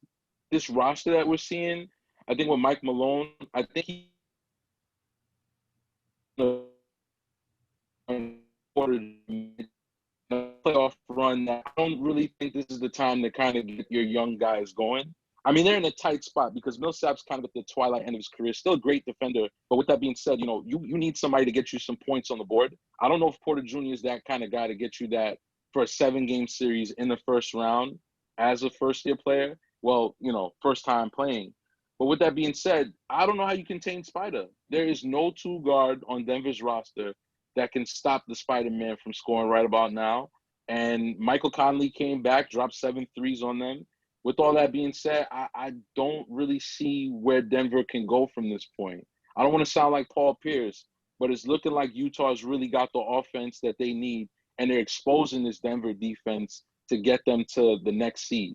roster that we're seeing, I think with Mike Malone, I think he playoff run. I don't really think this is the time to kind of get your young guys going. I mean, they're in a tight spot because Millsap's kind of at the twilight end of his career. Still a great defender, but with that being said, you need somebody to get you some points on the board. I don't know if Porter Jr. is that kind of guy to get you that for a 7-game series in the first round as a first-year player. Well, first time playing. But with that being said, I don't know how you contain Spider. There is no 2-guard on Denver's roster that can stop the Spider-Man from scoring right about now. And Michael Conley came back, dropped 7 threes on them. With all that being said, I don't really see where Denver can go from this point. I don't want to sound like Paul Pierce, but it's looking like Utah's really got the offense that they need, and they're exposing this Denver defense to get them to the next seed.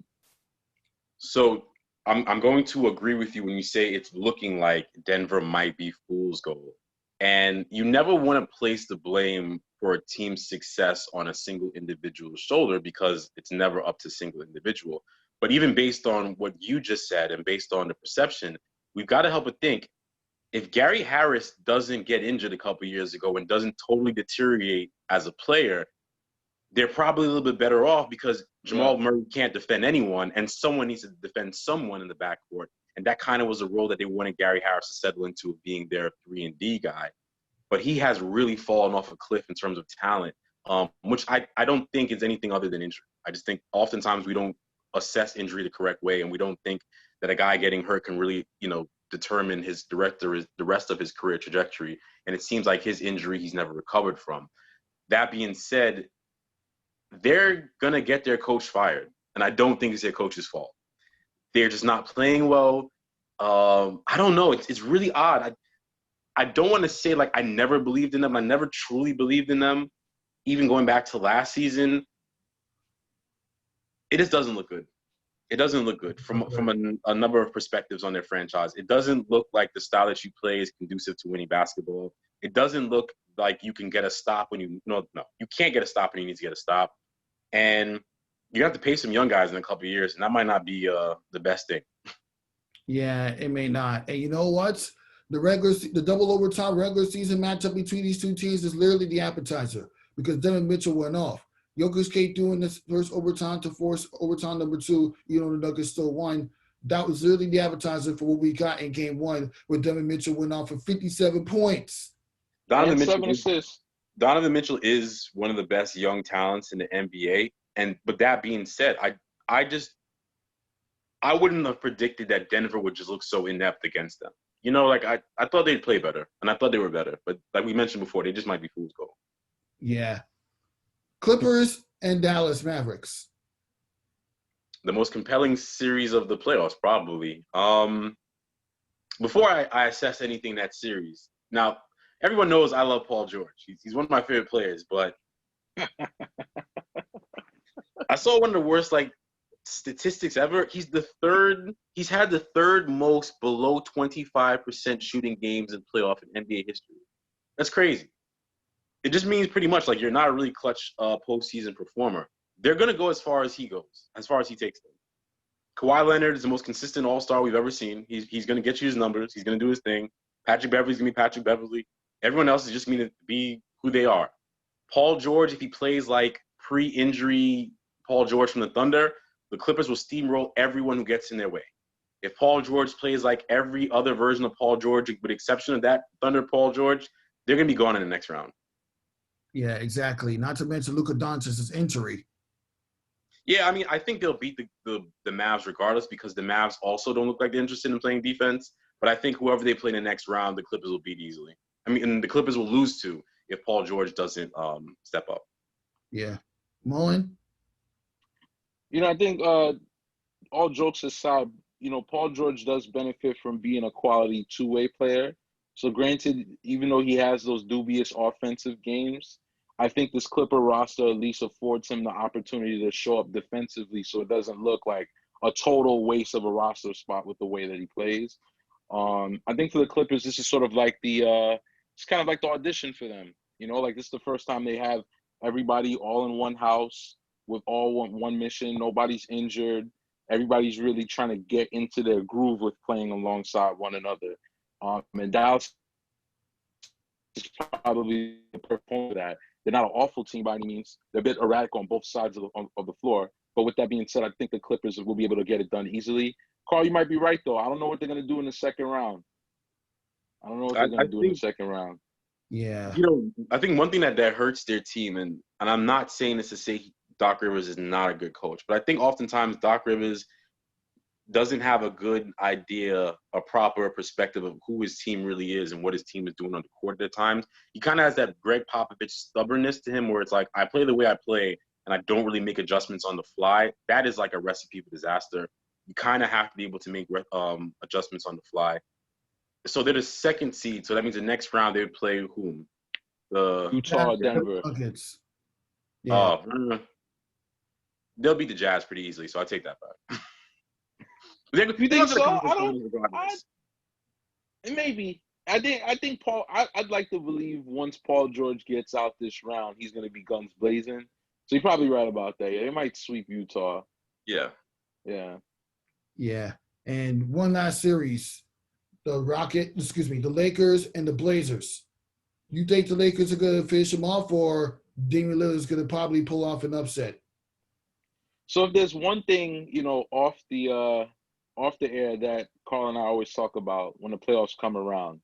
So I'm going to agree with you when you say it's looking like Denver might be fool's gold. And you never want to place the blame for a team's success on a single individual's shoulder because it's never up to single individual. But even based on what you just said and based on the perception, we've got to help it think. If Gary Harris doesn't get injured a couple years ago and doesn't totally deteriorate as a player, they're probably a little bit better off because Jamal Yeah. Murray can't defend anyone, and someone needs to defend someone in the backcourt. And that kind of was a role that they wanted Gary Harris to settle into, of being their 3-and-D guy. But he has really fallen off a cliff in terms of talent, which I don't think is anything other than injury. I just think oftentimes we don't assess injury the correct way, and we don't think that a guy getting hurt can really, determine the rest of his career trajectory. And it seems like his injury he's never recovered from. That being said, they're going to get their coach fired. And I don't think it's their coach's fault. They're just not playing well. I don't know. It's really odd. I don't want to say like I never believed in them. I never truly believed in them. Even going back to last season, it just doesn't look good. It doesn't look good from a number of perspectives on their franchise. It doesn't look like the style that you play is conducive to winning basketball. It doesn't look like you can get a stop when you can't get a stop when you need to get a stop. And you have to pay some young guys in a couple of years, and that might not be the best thing. Yeah, it may not. And you know what? The double overtime regular season matchup between these two teams is literally the appetizer because Devin Mitchell went off. Jokic came through in this first overtime to force overtime number 2. The Nuggets still won. That was literally the appetizer for what we got in game 1, where Devin Mitchell went off for 57 points. And 7 assists. Donovan Mitchell is one of the best young talents in the NBA. But that being said, I wouldn't have predicted that Denver would just look so inept against them. I thought they'd play better, and I thought they were better. But like we mentioned before, they just might be fool's gold. Yeah. Clippers and Dallas Mavericks. The most compelling series of the playoffs, probably. Before I assess anything in that series, now, everyone knows I love Paul George. He's one of my favorite players, but I saw one of the worst statistics ever. He's had the third most below 25% shooting games in playoff in NBA history. That's crazy. It just means pretty much you're not a really clutch postseason performer. They're going to go as far as he goes, as far as he takes them. Kawhi Leonard is the most consistent all-star we've ever seen. He's going to get you his numbers. He's going to do his thing. Patrick Beverley's going to be Patrick Beverley. Everyone else is just going to be who they are. Paul George, if he plays like pre-injury Paul George from the Thunder, the Clippers will steamroll everyone who gets in their way. If Paul George plays like every other version of Paul George, with the exception of that Thunder Paul George, they're going to be gone in the next round. Yeah, exactly. Not to mention Luka Doncic's injury. Yeah, I mean, I think they'll beat the Mavs regardless because the Mavs also don't look like they're interested in playing defense. But I think whoever they play in the next round, the Clippers will beat easily. I mean, and the Clippers will lose to if Paul George doesn't step up. Yeah. Marlon? I think all jokes aside, Paul George does benefit from being a quality two-way player. So granted, even though he has those dubious offensive games, I think this Clipper roster at least affords him the opportunity to show up defensively so it doesn't look like a total waste of a roster spot with the way that he plays. I think for the Clippers, this is sort of like it's kind of like the audition for them. This is the first time they have everybody all in one house with all one mission. Nobody's injured. Everybody's really trying to get into their groove with playing alongside one another. And Dallas is probably the perfect for that. They're not an awful team by any means. They're a bit erratic on both sides of the floor. But with that being said, I think the Clippers will be able to get it done easily. Carl, you might be right, though. I don't know what they're going to do in the second round. Yeah. I think one thing that hurts their team, and I'm not saying this to say Doc Rivers is not a good coach, but I think oftentimes Doc Rivers doesn't have a good idea, a proper perspective of who his team really is and what his team is doing on the court at times. He kind of has that Greg Popovich stubbornness to him where it's like, I play the way I play and I don't really make adjustments on the fly. That is like a recipe for disaster. You kind of have to be able to make adjustments on the fly. So they're the second seed. So that means the next round they would play whom? Utah, Denver. Nuggets. Yeah. They'll beat the Jazz pretty easily, so I take that back. You think so? Maybe. I think Paul. I'd like to believe once Paul George gets out this round, he's going to be guns blazing. So you're probably right about that. Yeah, they might sweep Utah. Yeah. And one last series, the Lakers and the Blazers. You think the Lakers are going to finish them off, or Damian Lillard is going to probably pull off an upset. So if there's one thing, off the air that Carl and I always talk about when the playoffs come around,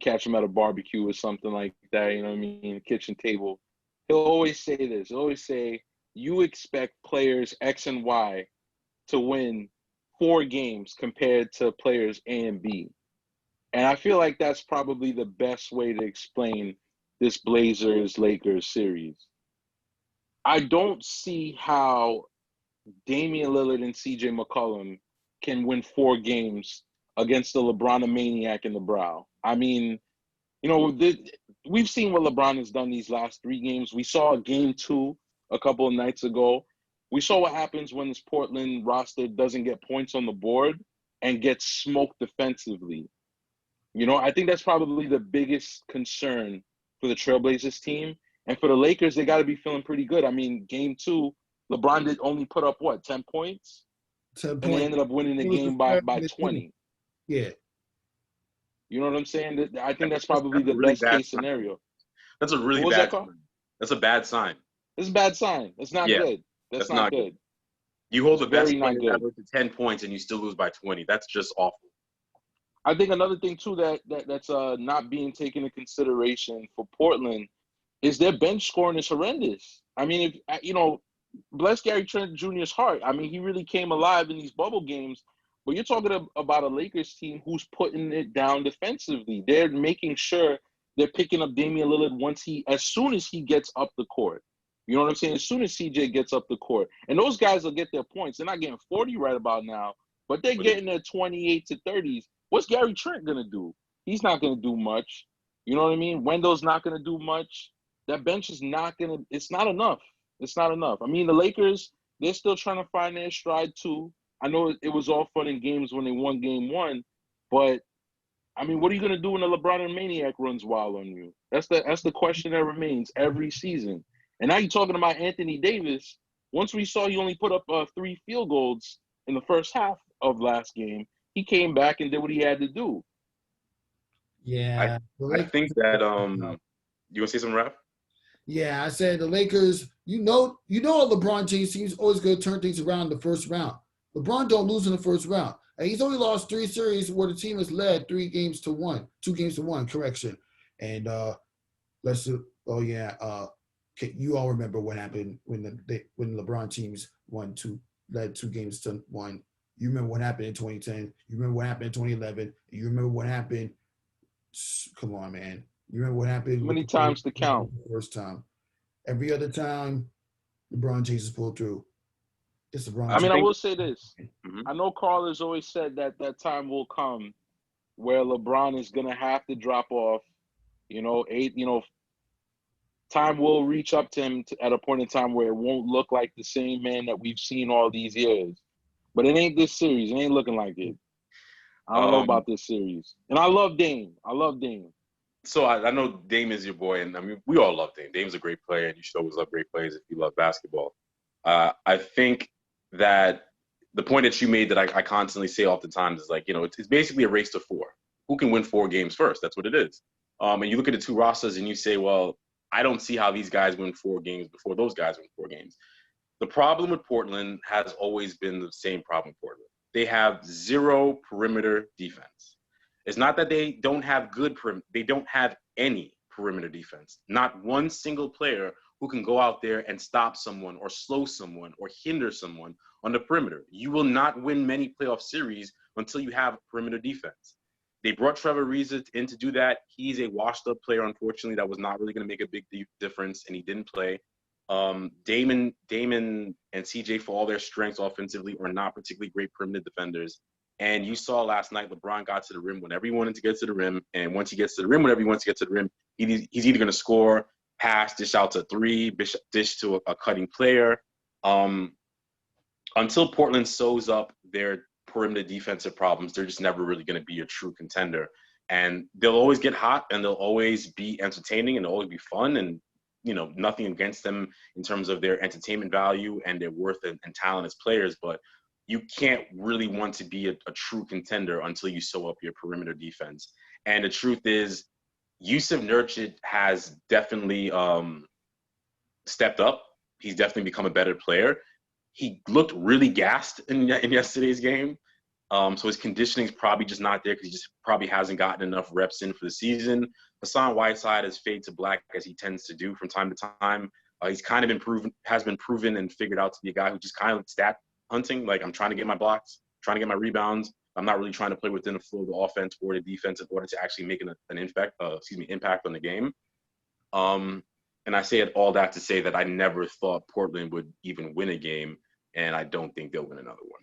catch him at a barbecue or something like that, you know what I mean, kitchen table, he'll always say this. He'll always say, you expect players X and Y to win 4 games compared to players A and B. And I feel like that's probably the best way to explain this Blazers-Lakers series. I don't see how Damian Lillard and CJ McCollum can win 4 games against the LeBron maniac in the brow. I mean, we've seen what LeBron has done these last 3 games. We saw game 2 a couple of nights ago. We saw what happens when this Portland roster doesn't get points on the board and gets smoked defensively. I think that's probably the biggest concern for the Trailblazers team. And for the Lakers, they got to be feeling pretty good. I mean, game 2, LeBron did only put up, 10 points? 10 And points. they ended up winning the It was game the by third 20. Yeah. You know what I'm saying? I think that's probably That's a the really best bad case sign. scenario. That's a really What was bad that, Carl? sign. That's a bad sign. It's a bad sign. That's not Yeah, good. That's not good. You hold It's the best very not player good. ever to 10 points and you still lose by 20. That's just awful. I think another thing too that's not being taken into consideration for Portland is their bench scoring is horrendous. I mean, bless Gary Trent Jr.'s heart. I mean, he really came alive in these bubble games. But you're talking about a Lakers team who's putting it down defensively. They're making sure they're picking up Damian Lillard as soon as he gets up the court. You know what I'm saying? As soon as CJ gets up the court. And those guys will get their points. They're not getting 40 right about now, but they're getting their 28 to 30s. What's Gary Trent going to do? He's not going to do much. You know what I mean? Wendell's not going to do much. That bench is not going to – it's not enough. It's not enough. I mean, the Lakers, they're still trying to find their stride too. I know it was all fun and games when they won game 1, but, I mean, what are you going to do when the LeBron and Maniac runs wild on you? That's the question that remains every season. And now you're talking about Anthony Davis. Once we saw he only put up 3 field goals in the first half of last game, he came back and did what he had to do. Yeah. I think that you want to say something, Raph? Yeah, I said the Lakers, a LeBron James team's always going to turn things around in the first round. LeBron don't lose in the first round. And he's only lost 3 series where the team has led 2 games to 1, correction. And you all remember what happened when LeBron teams led 2 games to 1. You remember what happened in 2010. You remember what happened in 2011. You remember what happened. Come on, man. You remember what happened? Too many times to count. The first time. Every other time, LeBron James has pulled through. It's LeBron. I will say this. Mm-hmm. I know Carl has always said that time will come where LeBron is going to have to drop off. Time will reach up to him at a point in time where it won't look like the same man that we've seen all these years. But it ain't this series. It ain't looking like it. I don't know about this series. And I love Dame. So I know Dame is your boy, and I mean, we all love Dame. Dame's a great player, and you should always love great players if you love basketball. I think that the point that you made that I constantly say oftentimes is it's basically a race to 4. Who can win 4 games first? That's what it is. And you look at the 2 rosters and you say, well, I don't see how these guys win 4 games before those guys win 4 games. The problem with Portland has always been the same problem with Portland. They have 0 perimeter defense. It's not that they don't have they don't have any perimeter defense. Not one single player who can go out there and stop someone or slow someone or hinder someone on the perimeter. You will not win many playoff series until you have perimeter defense. They brought Trevor Ariza in to do that. He's a washed-up player, unfortunately, that was not really going to make a big difference, and he didn't play. Damon and CJ, for all their strengths offensively, are not particularly great perimeter defenders. And you saw last night, LeBron got to the rim whenever he wanted to get to the rim. And once he gets to the rim, whenever he wants to get to the rim, he's either going to score, pass, dish out to 3, dish to a cutting player. Until Portland sews up their perimeter defensive problems, they're just never really going to be a true contender. And they'll always get hot, and they'll always be entertaining, and they'll always be fun. And, nothing against them in terms of their entertainment value and their worth and talent as players. But you can't really want to be a true contender until you sew up your perimeter defense. And the truth is, Yusuf Nurkic has definitely stepped up. He's definitely become a better player. He looked really gassed in yesterday's game. So his conditioning's probably just not there because he just probably hasn't gotten enough reps in for the season. Hassan Whiteside has faded to black as he tends to do from time to time. He's kind of been proven and figured out to be a guy who just kind of stat hunting. Like, I'm trying to get my blocks, trying to get my rebounds. I'm not really trying to play within the flow of the offense or the defense in order to actually make an impact on the game. And I say all that to say that I never thought Portland would even win a game, and I don't think they'll win another one.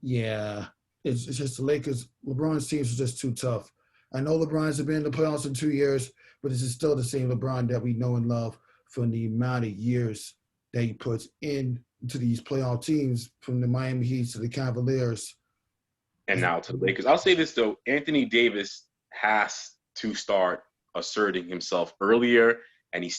Yeah, it's just the Lakers. LeBron's teams are just too tough. I know LeBron's been in the playoffs in 2 years, but this is still the same LeBron that we know and love from the amount of years that he puts into these playoff teams, from the Miami Heat to the Cavaliers. And now to the Lakers. I'll say this, though. Anthony Davis has to start asserting himself earlier, and he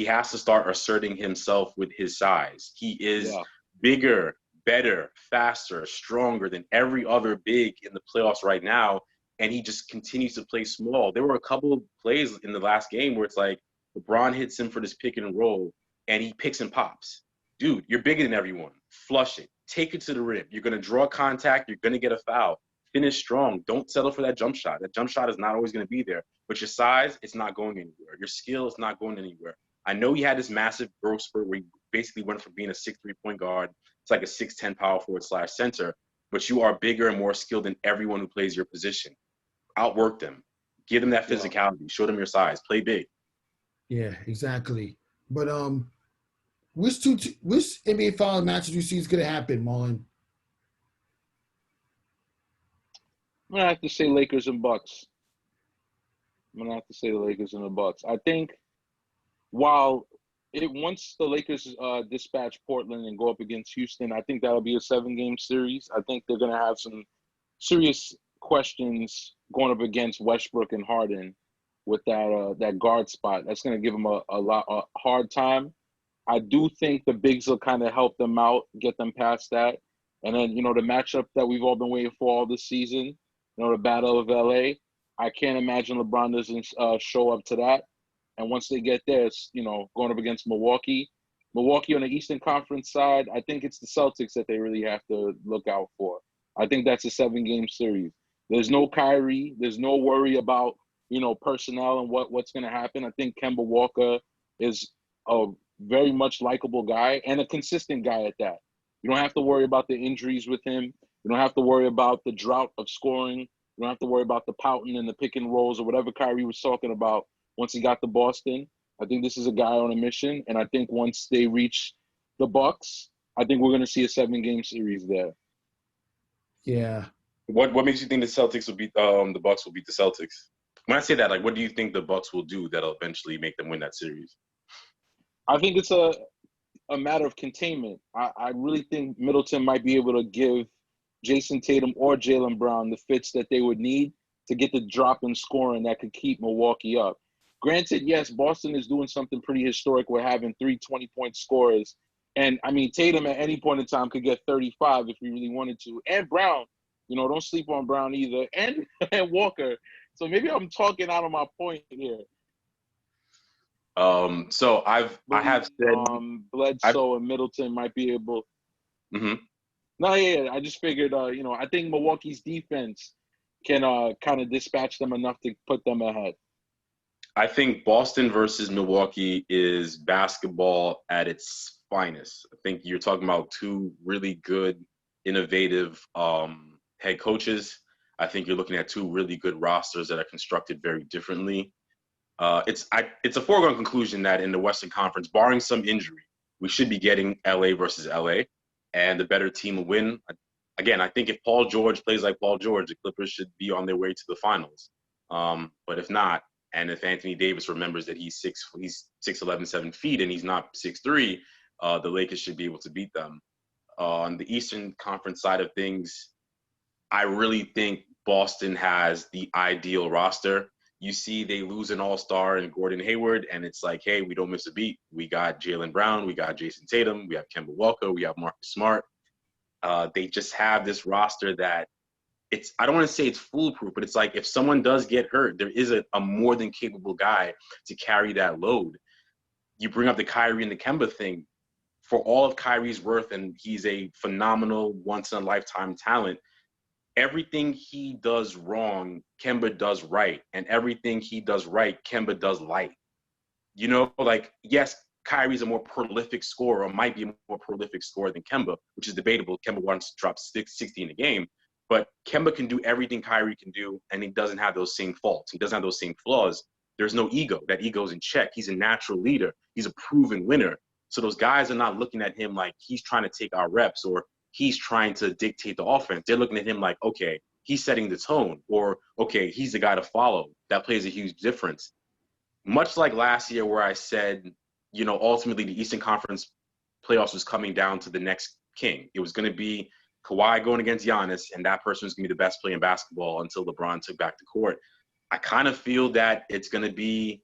has to start asserting himself with his size. He is bigger, better, faster, stronger than every other big in the playoffs right now, and he just continues to play small. There were a couple of plays in the last game where it's like LeBron hits him for this pick and roll, and he picks and pops. Dude, you're bigger than everyone. Flush it. Take it to the rim. You're going to draw contact. You're going to get a foul. Finish strong. Don't settle for that jump shot. That jump shot is not always going to be there. But your size, it's not going anywhere. Your skill is not going anywhere. I know he had this massive growth spurt where he basically went from being a 6'3" point guard to like a 6'10" power forward / center. But you are bigger and more skilled than everyone who plays your position. Outwork them. Give them that physicality. Show them your size. Play big. Yeah, exactly. But which NBA Finals matches you see is going to happen, Marlon? I'm going to have to say Lakers and Bucks. I think while once the Lakers dispatch Portland and go up against Houston, I think that'll be a 7-game series. I think they're going to have some serious questions going up against Westbrook and Harden with that guard spot. That's going to give them a hard time. I do think the bigs will kind of help them out, get them past that. And then, the matchup that we've all been waiting for all this season, the Battle of LA, I can't imagine LeBron doesn't show up to that. And once they get there, it's, going up against Milwaukee. Milwaukee on the Eastern Conference side, I think it's the Celtics that they really have to look out for. I think that's a 7-game series. There's no Kyrie. There's no worry about, personnel and what's going to happen. I think Kemba Walker is a very much likable guy and a consistent guy at that. You don't have to worry about the injuries with him. You don't have to worry about the drought of scoring. You don't have to worry about the pouting and the pick and rolls or whatever Kyrie was talking about once he got to Boston. I think this is a guy on a mission, and I think once they reach the Bucks, I think we're going to see a 7-game series there. Yeah. What makes you think the Bucks will beat the Celtics? When I say that, like, what do you think the Bucks will do that'll eventually make them win that series? I think it's a matter of containment. I really think Middleton might be able to give Jason Tatum or Jaylen Brown the fits that they would need to get the drop in scoring that could keep Milwaukee up. Granted, yes, Boston is doing something pretty historic with having 3 20-point scorers. And, Tatum at any point in time could get 35 if he really wanted to. And Brown, don't sleep on Brown either. And Walker. So maybe I'm talking out of my point here. So I have said Bledsoe and Middleton might be able. Mm-hmm. No, yeah. I just figured, I think Milwaukee's defense can kind of dispatch them enough to put them ahead. I think Boston versus Milwaukee is basketball at its finest. I think you're talking about 2 really good, innovative head coaches. I think you're looking at 2 really good rosters that are constructed very differently. It's a foregone conclusion that in the Western Conference, barring some injury, we should be getting LA versus LA, and the better team will win. Again, I think if Paul George plays like Paul George, the Clippers should be on their way to the finals. But if not, and if Anthony Davis remembers that he's 6'11", 7 feet, and he's not 6'3", the Lakers should be able to beat them. On the Eastern Conference side of things, I really think Boston has the ideal roster. You see they lose an all-star in Gordon Hayward, and it's like, hey, we don't miss a beat. We got Jaylen Brown. We got Jason Tatum. We have Kemba Walker. We have Marcus Smart. They just have this roster that I don't want to say it's foolproof, but it's like if someone does get hurt, there is a more than capable guy to carry that load. you bring up the Kyrie and the Kemba thing. For all of Kyrie's worth, and he's a phenomenal once-in-a-lifetime talent, everything he does wrong, Kemba does right. And everything he does right, Kemba does light. You know, like, yes, Kyrie's a more prolific scorer, or might be a more prolific scorer than Kemba, which is debatable. Kemba wants to drop 60 in a game. But Kemba can do everything Kyrie can do, and he doesn't have those same faults. He doesn't have those same flaws. There's no ego. That ego's in check. He's a natural leader. He's a proven winner. So those guys are not looking at him like he's trying to take our reps or he's trying to dictate the offense. They're looking at him like, okay, he's setting the tone, or okay, he's the guy to follow. That plays a huge difference. Much like last year where I said, you know, ultimately the Eastern Conference playoffs was coming down to the next king. It was going to be Kawhi going against Giannis, and that person was going to be the best player in basketball until LeBron took back the court. I kind of feel that it's going to be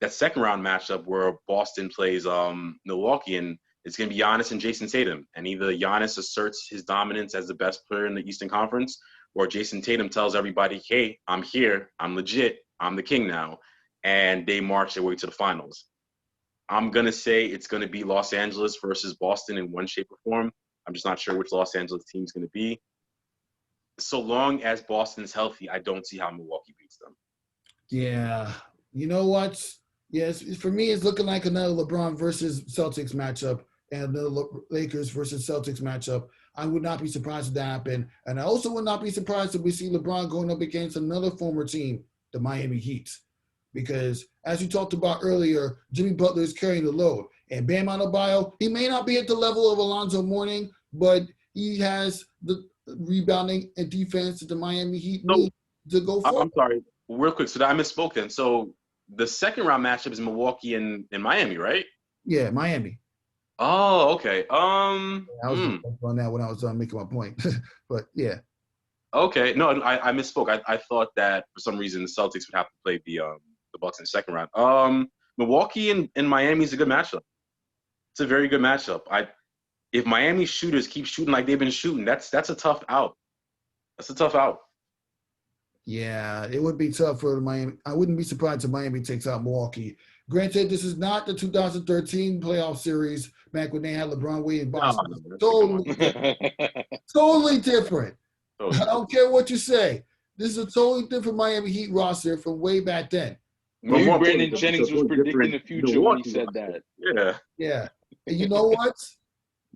that second round matchup where Boston plays Milwaukee, and it's going to be Giannis and Jason Tatum. And either Giannis asserts his dominance as the best player in the Eastern Conference, or Jason Tatum tells everybody, hey, I'm here, I'm legit, I'm the king now. And they march their way to the finals. I'm going to say it's going to be Los Angeles versus Boston in one shape or form. I'm just not sure which Los Angeles team is going to be. So long as Boston's healthy, I don't see how Milwaukee beats them. Yeah. You know what? Yes, for me, it's looking like another LeBron versus Celtics matchup and the Lakers versus Celtics matchup. I would not be surprised if that happened. And I also would not be surprised if we see LeBron going up against another former team, the Miami Heat. Because as you talked about earlier, Jimmy Butler is carrying the load. And Bam Adebayo, he may not be at the level of Alonzo Mourning, but he has the rebounding and defense that the Miami Heat need to go forward. I'm sorry, real quick. So I misspoke then. So the second round matchup is Milwaukee and Miami, right? Yeah, Miami. Oh, okay. I was on that when I was making my point. But yeah. Okay. No, I misspoke. I thought that for some reason the Celtics would have to play the Bucks in the second round. Milwaukee and Miami is a good matchup. It's a very good matchup. If Miami shooters keep shooting like they've been shooting, that's a tough out. That's a tough out. Yeah, it would be tough for Miami. I wouldn't be surprised if Miami takes out Milwaukee. Granted, this is not the 2013 playoff series back when they had LeBron Wade in Boston. Totally different. I don't care what you say. This is a totally different Miami Heat roster from way back then. Maybe Brandon Jennings was predicting the future when he said that. Yeah. Yeah. And you know what?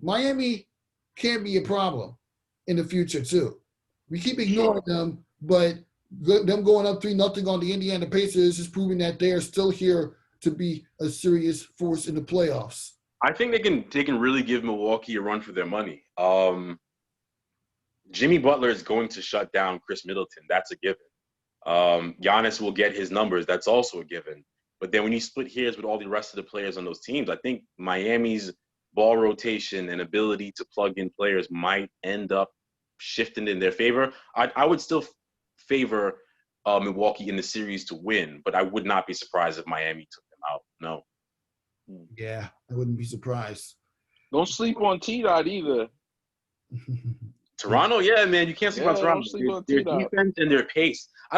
Miami can be a problem in the future, too. We keep ignoring them, but them going up 3-0 on the Indiana Pacers is proving that they are still here to be a serious force in the playoffs. I think they can really give Milwaukee a run for their money. Jimmy Butler is going to shut down Chris Middleton. That's a given. Giannis will get his numbers. That's also a given. But then when you split hairs with all the rest of the players on those teams, I think Miami's ball rotation and ability to plug in players might end up shifting in their favor. I would still favor Milwaukee in the series to win, but I would not be surprised if Miami took them out. No. Yeah, I wouldn't be surprised. Don't sleep on T-Dot either. Toronto, yeah, man, you can't sleep on Toronto. Their T-Dot. defense and their pace. I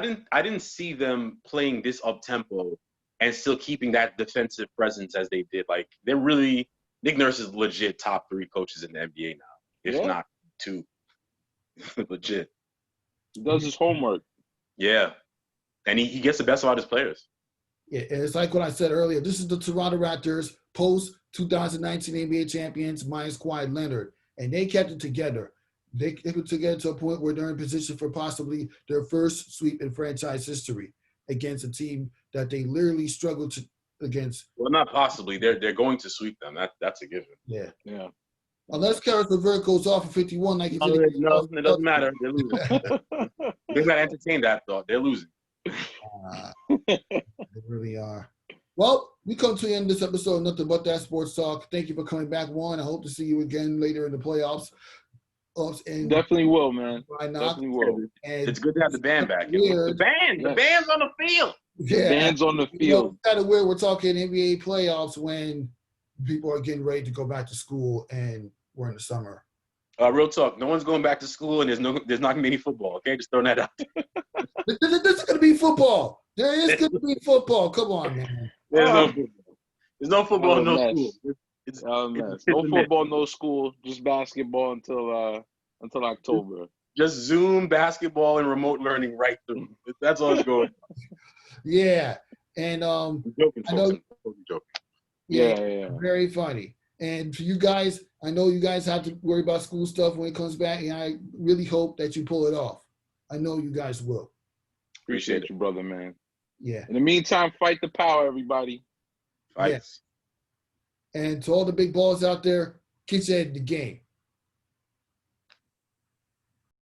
didn't see them playing this up tempo and still keeping that defensive presence as they did. Like, they're really Nick Nurse is legit top 3 coaches in the NBA now, if not 2. Legit. He does his homework. Yeah, and he gets the best out of his players. Yeah, and it's like what I said earlier. This is the Toronto Raptors post-2019 NBA champions minus Kawhi Leonard, and they kept it together. They kept it together to a point where they're in position for possibly their first sweep in franchise history against a team that they literally struggled against. Well, not possibly. They're going to sweep them. That's a given. Yeah. Yeah. Unless Karis LeVert goes off for 51 like he did. No, it doesn't matter. They're losing. They got to entertain that thought. They're losing. They really are. Well, we come to the end of this episode of Nothing But That Sports Talk. Thank you for coming back, Juan. I hope to see you again later in the playoffs. And Definitely will, man. Definitely will. And it's good to have the band back. The band's on the field. Yeah. The band's on the field. It's kind of weird. We're talking NBA playoffs when people are getting ready to go back to school and we're in the summer. Real talk. No one's going back to school, and there's not going to be any football. Okay, just throwing that out. There's going to be football. There is going to be football. Come on, man. There's no football. There's no football, Hell no mess. school. It's Hell mess. hit No and miss. football, no school. Just basketball until October. Just Zoom, basketball, and remote learning right through. That's all it's going. Yeah, and I'm joking, I folks. know. I'm totally joking. Yeah. Very funny. And for you guys, I know you guys have to worry about school stuff when it comes back, and I really hope that you pull it off. I know you guys will. Appreciate you, brother, man. Yeah. In the meantime, fight the power, everybody. Fights. And to all the big balls out there, get your head in the game.